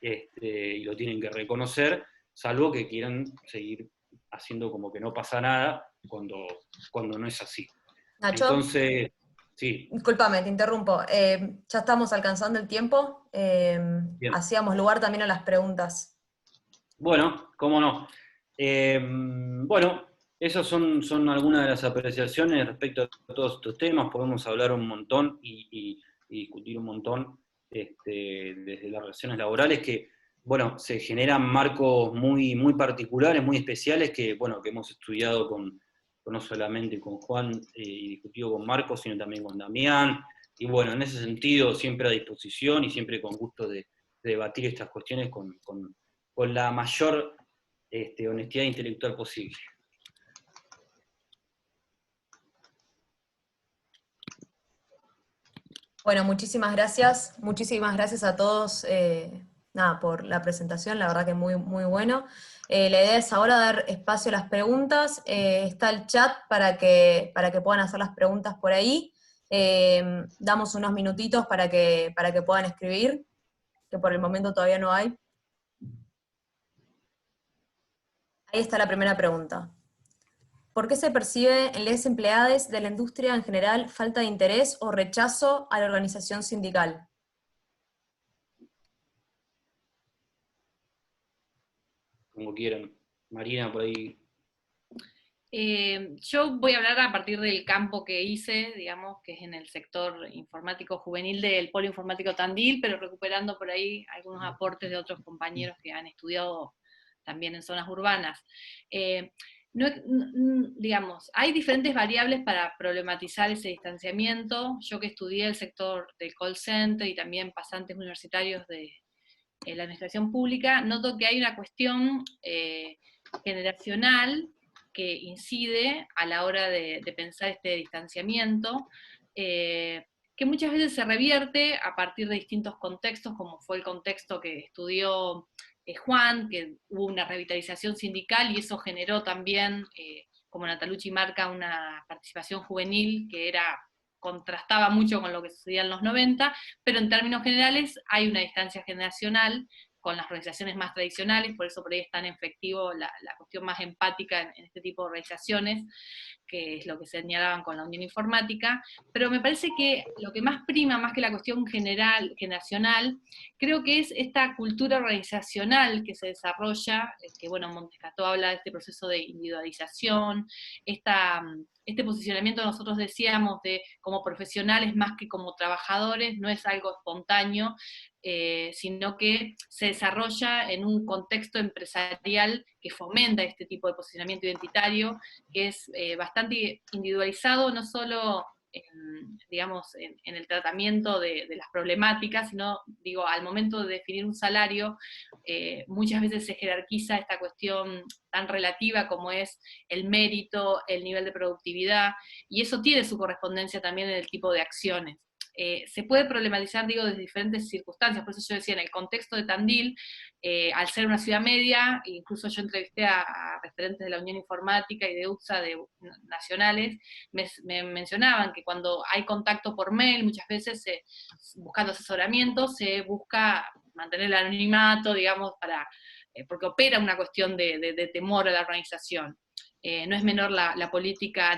[SPEAKER 6] y lo tienen que reconocer, salvo que quieran seguir haciendo como que no pasa nada, cuando no es así.
[SPEAKER 2] Nacho,
[SPEAKER 6] entonces, sí.
[SPEAKER 2] Discúlpame, te interrumpo. Ya estamos alcanzando el tiempo. Hacíamos lugar también a las preguntas.
[SPEAKER 6] Bueno, cómo no. Bueno, esas son algunas de las apreciaciones respecto a todos estos temas. Podemos hablar un montón y discutir un montón, desde las relaciones laborales, que, bueno, se generan marcos muy, muy particulares, muy especiales, que, bueno, que hemos estudiado no solamente con Juan y discutido con Marcos, sino también con Damián, y bueno, en ese sentido siempre a disposición y siempre con gusto de debatir estas cuestiones con la mayor honestidad intelectual posible.
[SPEAKER 2] Bueno, muchísimas gracias a todos por la presentación, la verdad que muy, muy bueno. La idea es ahora dar espacio a las preguntas. Está el chat para que puedan hacer las preguntas por ahí. Damos unos minutitos para que puedan escribir, que por el momento todavía no hay. Ahí está la primera pregunta. ¿Por qué se percibe en los empleados de la industria en general falta de interés o rechazo a la organización sindical?
[SPEAKER 6] Como quieran. Marina, por ahí.
[SPEAKER 4] Yo voy a hablar a partir del campo que hice, digamos, que es en el sector informático juvenil del Polo Informático Tandil, pero recuperando por ahí algunos aportes de otros compañeros que han estudiado también en zonas urbanas. Digamos, hay diferentes variables para problematizar ese distanciamiento. Yo que estudié el sector del call center y también pasantes universitarios de la administración pública, noto que hay una cuestión generacional que incide a la hora de pensar este distanciamiento, que muchas veces se revierte a partir de distintos contextos, como fue el contexto que estudió Juan, que hubo una revitalización sindical y eso generó también, como Natalucci marca, una participación juvenil que contrastaba mucho con lo que sucedía en los 90, pero en términos generales hay una distancia generacional con las organizaciones más tradicionales, por eso por ahí es tan efectivo la cuestión más empática en este tipo de organizaciones, que es lo que señalaban con la Unión Informática, pero me parece que lo que más prima, más que la cuestión general, generacional, creo que es esta cultura organizacional que se desarrolla, que bueno, Montescató habla de este proceso de individualización, este posicionamiento nosotros decíamos de como profesionales más que como trabajadores, no es algo espontáneo, sino que se desarrolla en un contexto empresarial que fomenta este tipo de posicionamiento identitario, que es bastante individualizado, no solo digamos, en el tratamiento de las problemáticas, sino, digo, al momento de definir un salario, muchas veces se jerarquiza esta cuestión tan relativa como es el mérito, el nivel de productividad, y eso tiene su correspondencia también en el tipo de acciones. Se puede problematizar, digo, desde diferentes circunstancias, por eso yo decía, en el contexto de Tandil, al ser una ciudad media, incluso yo entrevisté a referentes de la Unión Informática y de UTSA nacionales, me mencionaban que cuando hay contacto por mail, muchas veces buscando asesoramiento, se busca mantener el anonimato, digamos, porque opera una cuestión de temor a la organización. No es menor la política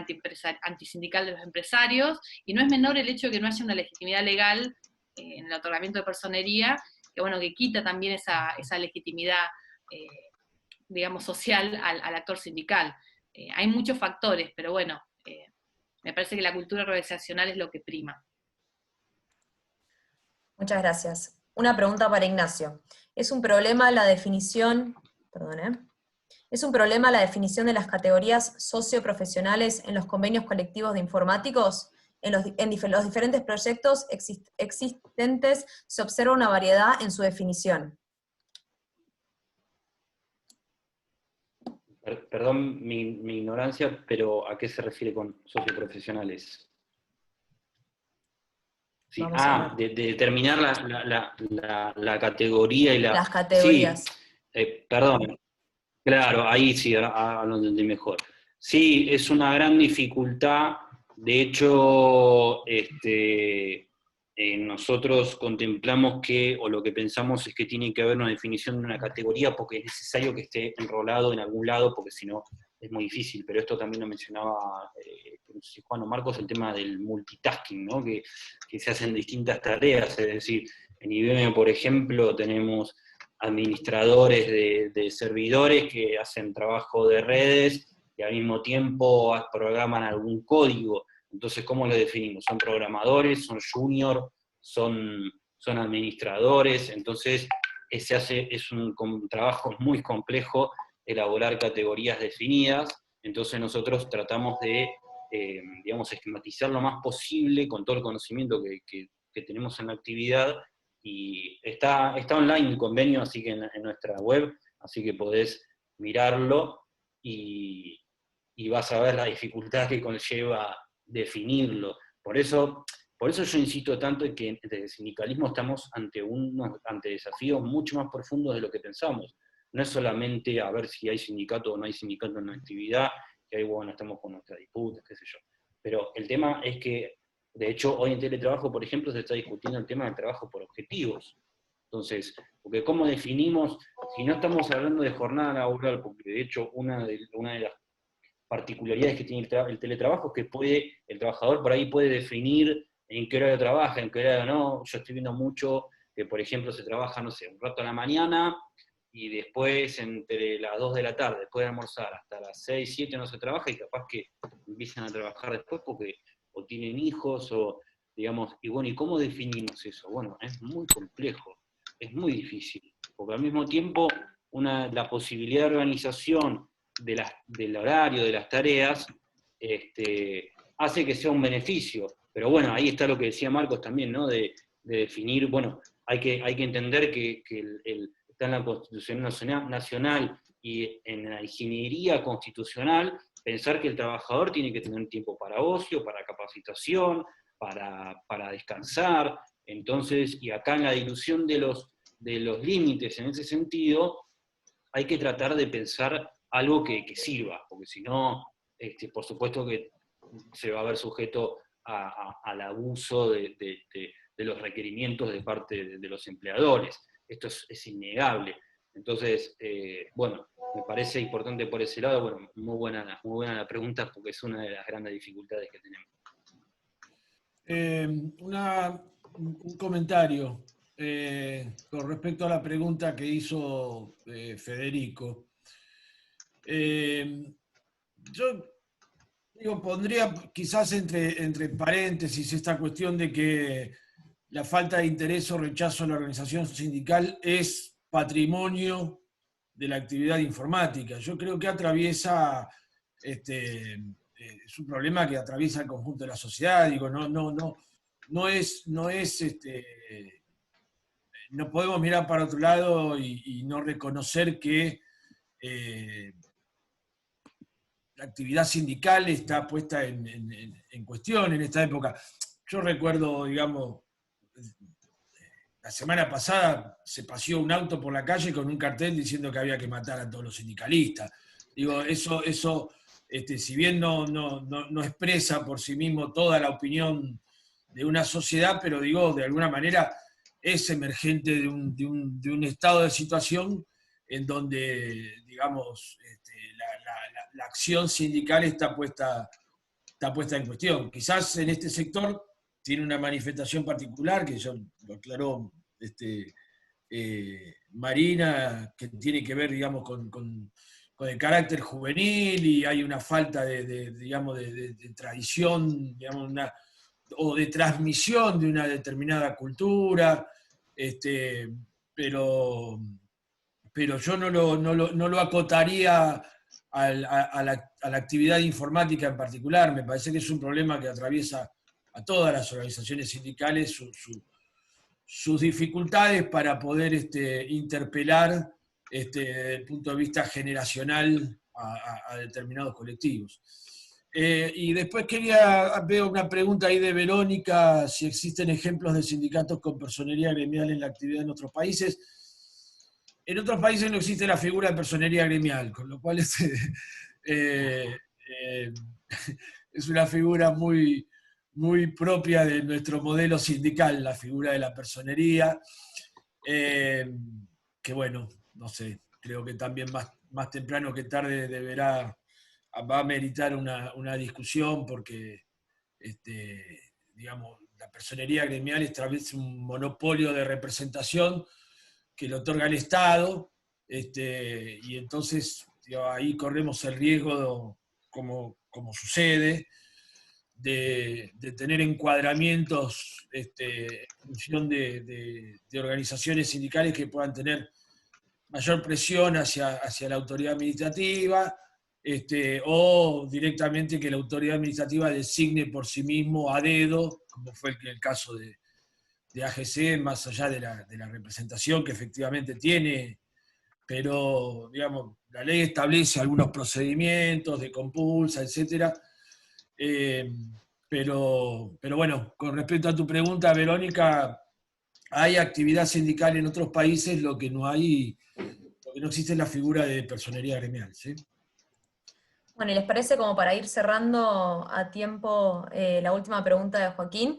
[SPEAKER 4] antisindical de los empresarios, y no es menor el hecho de que no haya una legitimidad legal en el otorgamiento de personería, que bueno, que quita también esa legitimidad, digamos, social al actor sindical. Hay muchos factores, pero bueno, me parece que la cultura organizacional es lo que prima.
[SPEAKER 2] Muchas gracias. Una pregunta para Ignacio. ¿Es un problema la definición, ¿Es un problema la definición de las categorías socioprofesionales en los convenios colectivos de informáticos? En los diferentes proyectos existentes se observa una variedad en su definición.
[SPEAKER 6] Perdón mi ignorancia, pero ¿a qué se refiere con socioprofesionales? Sí. De determinar la categoría y la...
[SPEAKER 2] Las categorías.
[SPEAKER 6] Sí, perdón. Claro, ahí sí, ahora lo entendí mejor. Sí, es una gran dificultad. De hecho, nosotros contemplamos o lo que pensamos es que tiene que haber una definición de una categoría porque es necesario que esté enrolado en algún lado, porque si no es muy difícil. Pero esto también lo mencionaba no sé si Juan o Marcos, el tema del multitasking, ¿no? Que se hacen distintas tareas. Es decir, en IBM, por ejemplo, tenemos administradores de servidores que hacen trabajo de redes y al mismo tiempo programan algún código. Entonces, ¿cómo lo definimos? ¿Son programadores? ¿Son junior? ¿Son administradores? Entonces, es un trabajo muy complejo elaborar categorías definidas. Entonces, nosotros tratamos de, digamos, esquematizar lo más posible con todo el conocimiento que tenemos en la actividad. Y está online el convenio, así que en nuestra web, así que podés mirarlo y vas a ver la dificultad que conlleva definirlo. Por eso yo insisto tanto en que desde el sindicalismo estamos ante desafíos mucho más profundos de lo que pensamos. No es solamente a ver si hay sindicato o no hay sindicato en la actividad, que ahí, bueno, estamos con nuestras disputas, qué sé yo. Pero el tema es que, de hecho, hoy en teletrabajo, por ejemplo, se está discutiendo el tema del trabajo por objetivos. Entonces, porque ¿cómo definimos? Si no estamos hablando de jornada laboral, porque de hecho una de las particularidades que tiene el teletrabajo es que el trabajador por ahí puede definir en qué horario trabaja, en qué horario no. Yo estoy viendo mucho que, por ejemplo, se trabaja, no sé, un rato a la mañana, y después entre las 2 de la tarde, después de almorzar, hasta las 6, 7 no se trabaja, y capaz que empiezan a trabajar después porque o tienen hijos, o digamos, y bueno, ¿y cómo definimos eso? Bueno, es muy complejo, es muy difícil, porque al mismo tiempo la posibilidad de organización del horario, de las tareas, hace que sea un beneficio. Pero bueno, ahí está lo que decía Marcos también, ¿no? De definir, bueno, hay que entender que está en la Constitución Nacional y en la ingeniería constitucional, pensar que el trabajador tiene que tener tiempo para ocio, para capacitación, para descansar. Entonces, y acá en la dilución de los límites en ese sentido, hay que tratar de pensar algo que sirva, porque si no, por supuesto que se va a ver sujeto al abuso de los requerimientos de parte de los empleadores. Esto es innegable. Entonces, bueno, me parece importante por ese lado. Bueno, muy buena la pregunta, porque es una de las grandes dificultades que tenemos.
[SPEAKER 3] Un comentario con respecto a la pregunta que hizo Federico. Yo pondría quizás entre paréntesis esta cuestión de que la falta de interés o rechazo a la organización sindical es patrimonio de la actividad informática. Yo creo que atraviesa, es un problema que atraviesa el conjunto de la sociedad. Digo, no podemos mirar para otro lado y no reconocer que la actividad sindical está puesta en cuestión en esta época. Yo recuerdo, digamos, la semana pasada se paseó un auto por la calle con un cartel diciendo que había que matar a todos los sindicalistas. Digo, eso si bien no expresa por sí mismo toda la opinión de una sociedad, pero digo, de alguna manera es emergente de un estado de situación en donde, digamos, la acción sindical está puesta en cuestión. Quizás en este sector tiene una manifestación particular, que ya lo aclaró Marina, que tiene que ver, digamos, con el carácter juvenil, y hay una falta digamos, de tradición, digamos, o de transmisión de una determinada cultura, pero yo no lo acotaría a la actividad informática en particular. Me parece que es un problema que atraviesa a todas las organizaciones sindicales, sus dificultades para poder interpelar desde el punto de vista generacional a determinados colectivos. Y después veo una pregunta ahí de Verónica, si existen ejemplos de sindicatos con personería gremial en la actividad en otros países. En otros países no existe la figura de personería gremial, con lo cual es una figura muy, muy propia de nuestro modelo sindical, la figura de la personería, que bueno, no sé, creo que también más temprano que tarde va a meritar una discusión, porque digamos, la personería gremial establece un monopolio de representación que le otorga el Estado, y entonces ahí corremos el riesgo, como sucede, de tener encuadramientos en función de organizaciones sindicales que puedan tener mayor presión hacia la autoridad administrativa, o directamente que la autoridad administrativa designe por sí mismo a dedo, como fue el caso de AGC, más allá de la representación que efectivamente tiene, pero digamos, la ley establece algunos procedimientos de compulsa, etc. Pero bueno, con respecto a tu pregunta, Verónica, hay actividad sindical en otros países, lo que no existe es la figura de personería gremial, ¿sí?
[SPEAKER 2] Bueno, ¿y les parece, como para ir cerrando a tiempo, la última pregunta de Joaquín?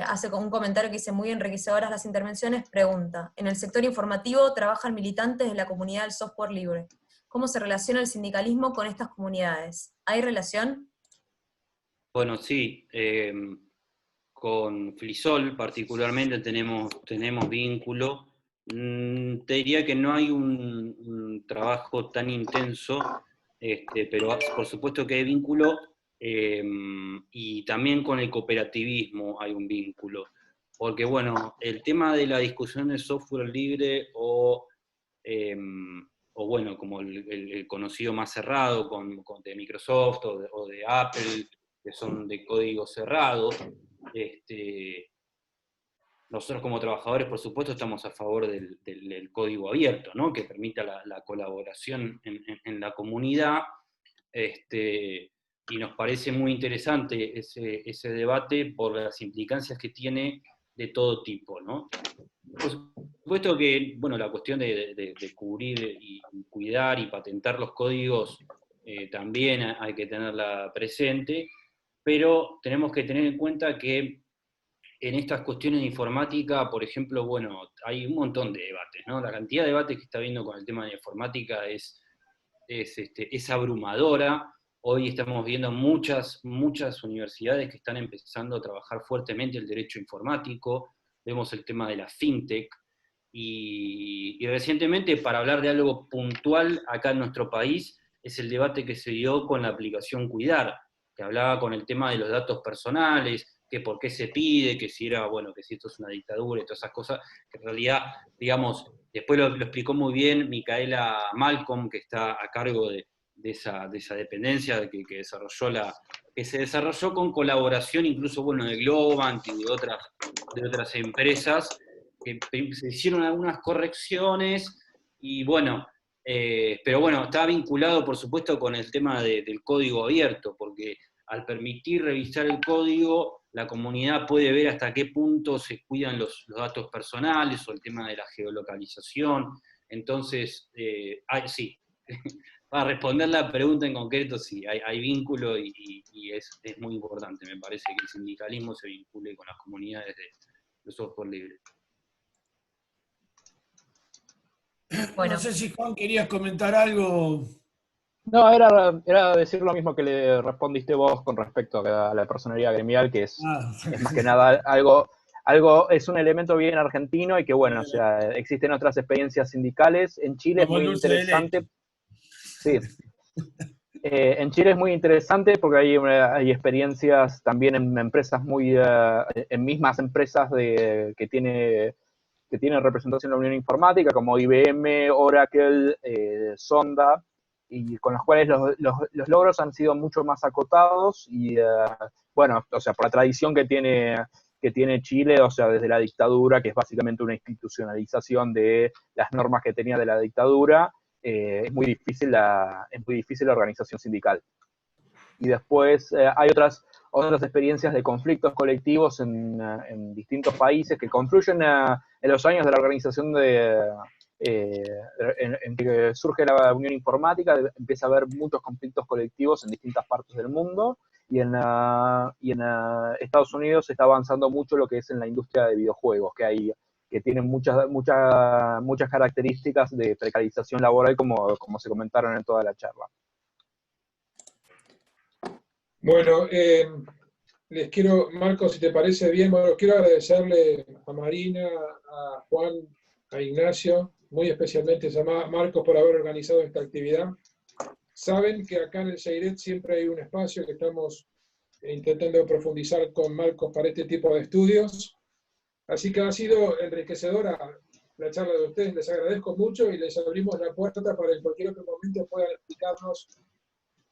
[SPEAKER 2] hace un comentario que dice: muy enriquecedoras las intervenciones. Pregunta: en el sector informativo trabajan militantes de la comunidad del software libre. ¿Cómo se relaciona el sindicalismo con estas comunidades? ¿Hay relación?
[SPEAKER 6] Bueno, sí. Con Flisol particularmente tenemos vínculo. Te diría que no hay un trabajo tan intenso, pero por supuesto que hay vínculo, y también con el cooperativismo hay un vínculo. Porque bueno, el tema de la discusión de software libre o bueno, como el conocido más cerrado de Microsoft o de Apple, que son de código cerrado. Nosotros como trabajadores, por supuesto, estamos a favor del código abierto, ¿no? Que permita la colaboración en la comunidad, y nos parece muy interesante ese debate por las implicancias que tiene de todo tipo, ¿no? Por supuesto que, bueno, la cuestión de cubrir y cuidar y patentar los códigos también hay que tenerla presente, pero tenemos que tener en cuenta que en estas cuestiones de informática, por ejemplo, bueno, hay un montón de debates, ¿no? La cantidad de debates que está habiendo con el tema de informática es abrumadora. Hoy estamos viendo muchas universidades que están empezando a trabajar fuertemente el derecho informático. Vemos el tema de la fintech. Y recientemente, para hablar de algo puntual acá en nuestro país, es el debate que se dio con la aplicación Cuidar, que hablaba con el tema de los datos personales, que por qué se pide, que si esto es una dictadura y todas esas cosas, que en realidad, digamos, después lo explicó muy bien Micaela Malcolm, que está a cargo de esa dependencia que se desarrolló con colaboración incluso, bueno, de Globant y de otras empresas, que se hicieron algunas correcciones, y bueno, pero bueno, está vinculado por supuesto con el tema del código abierto, porque al permitir revisar el código, la comunidad puede ver hasta qué punto se cuidan los datos personales o el tema de la geolocalización. Entonces, sí, para responder la pregunta en concreto, sí, hay vínculo y es muy importante, me parece, que el sindicalismo se vincule con las comunidades de software libre.
[SPEAKER 2] Bueno.
[SPEAKER 3] No sé si Juan querías comentar algo.
[SPEAKER 5] No, era decir lo mismo que le respondiste vos con respecto a la personería gremial, que es más que nada es un elemento bien argentino y que, bueno, o sea, existen otras experiencias sindicales. En Chile es muy interesante. Sí. En Chile es muy interesante porque hay experiencias también en empresas en mismas empresas que tienen representación en la Unión Informática, como IBM, Oracle, Sonda, y con los cuales los logros han sido mucho más acotados y, bueno, o sea, por la tradición que tiene Chile, o sea, desde la dictadura, que es básicamente una institucionalización de las normas que tenía de la dictadura, es muy difícil la organización sindical. Y después hay otras experiencias de conflictos colectivos en distintos países que confluyen en los años de la organización en que surge la Unión Informática. Empieza a haber muchos conflictos colectivos en distintas partes del mundo, y en Estados Unidos se está avanzando mucho lo que es en la industria de videojuegos, que tienen muchas características de precarización laboral, como se comentaron en toda la charla.
[SPEAKER 1] Bueno, les quiero, Marcos, si te parece bien, bueno, quiero agradecerle a Marina, a Juan, a Ignacio, muy especialmente a Marcos por haber organizado esta actividad. Saben que acá en el CEIRET siempre hay un espacio que estamos intentando profundizar con Marcos para este tipo de estudios. Así que ha sido enriquecedora la charla de ustedes, les agradezco mucho y les abrimos la puerta para en cualquier otro momento puedan explicarnos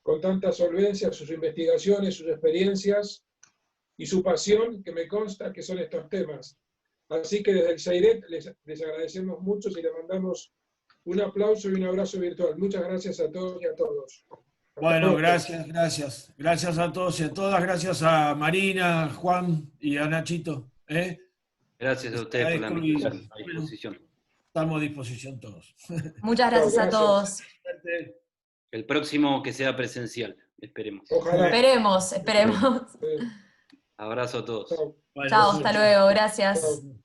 [SPEAKER 1] con tanta solvencia sus investigaciones, sus experiencias y su pasión, que me consta que son estos temas. Así que desde el CEIRET les agradecemos mucho y les mandamos un aplauso y un abrazo virtual. Muchas gracias a todos y a todos.
[SPEAKER 3] Bueno, gracias. Gracias a todos y a todas. Gracias a Marina, Juan y a Nachito.
[SPEAKER 6] Gracias a ustedes por la invitación, a disposición.
[SPEAKER 3] Estamos a disposición todos.
[SPEAKER 2] Muchas gracias a todos.
[SPEAKER 6] El próximo que sea presencial, esperemos.
[SPEAKER 1] Ojalá.
[SPEAKER 2] Esperemos.
[SPEAKER 1] Sí.
[SPEAKER 6] Abrazo a todos.
[SPEAKER 1] Chao.
[SPEAKER 3] Bueno,
[SPEAKER 2] Chao, hasta luego, gracias.
[SPEAKER 1] Chao.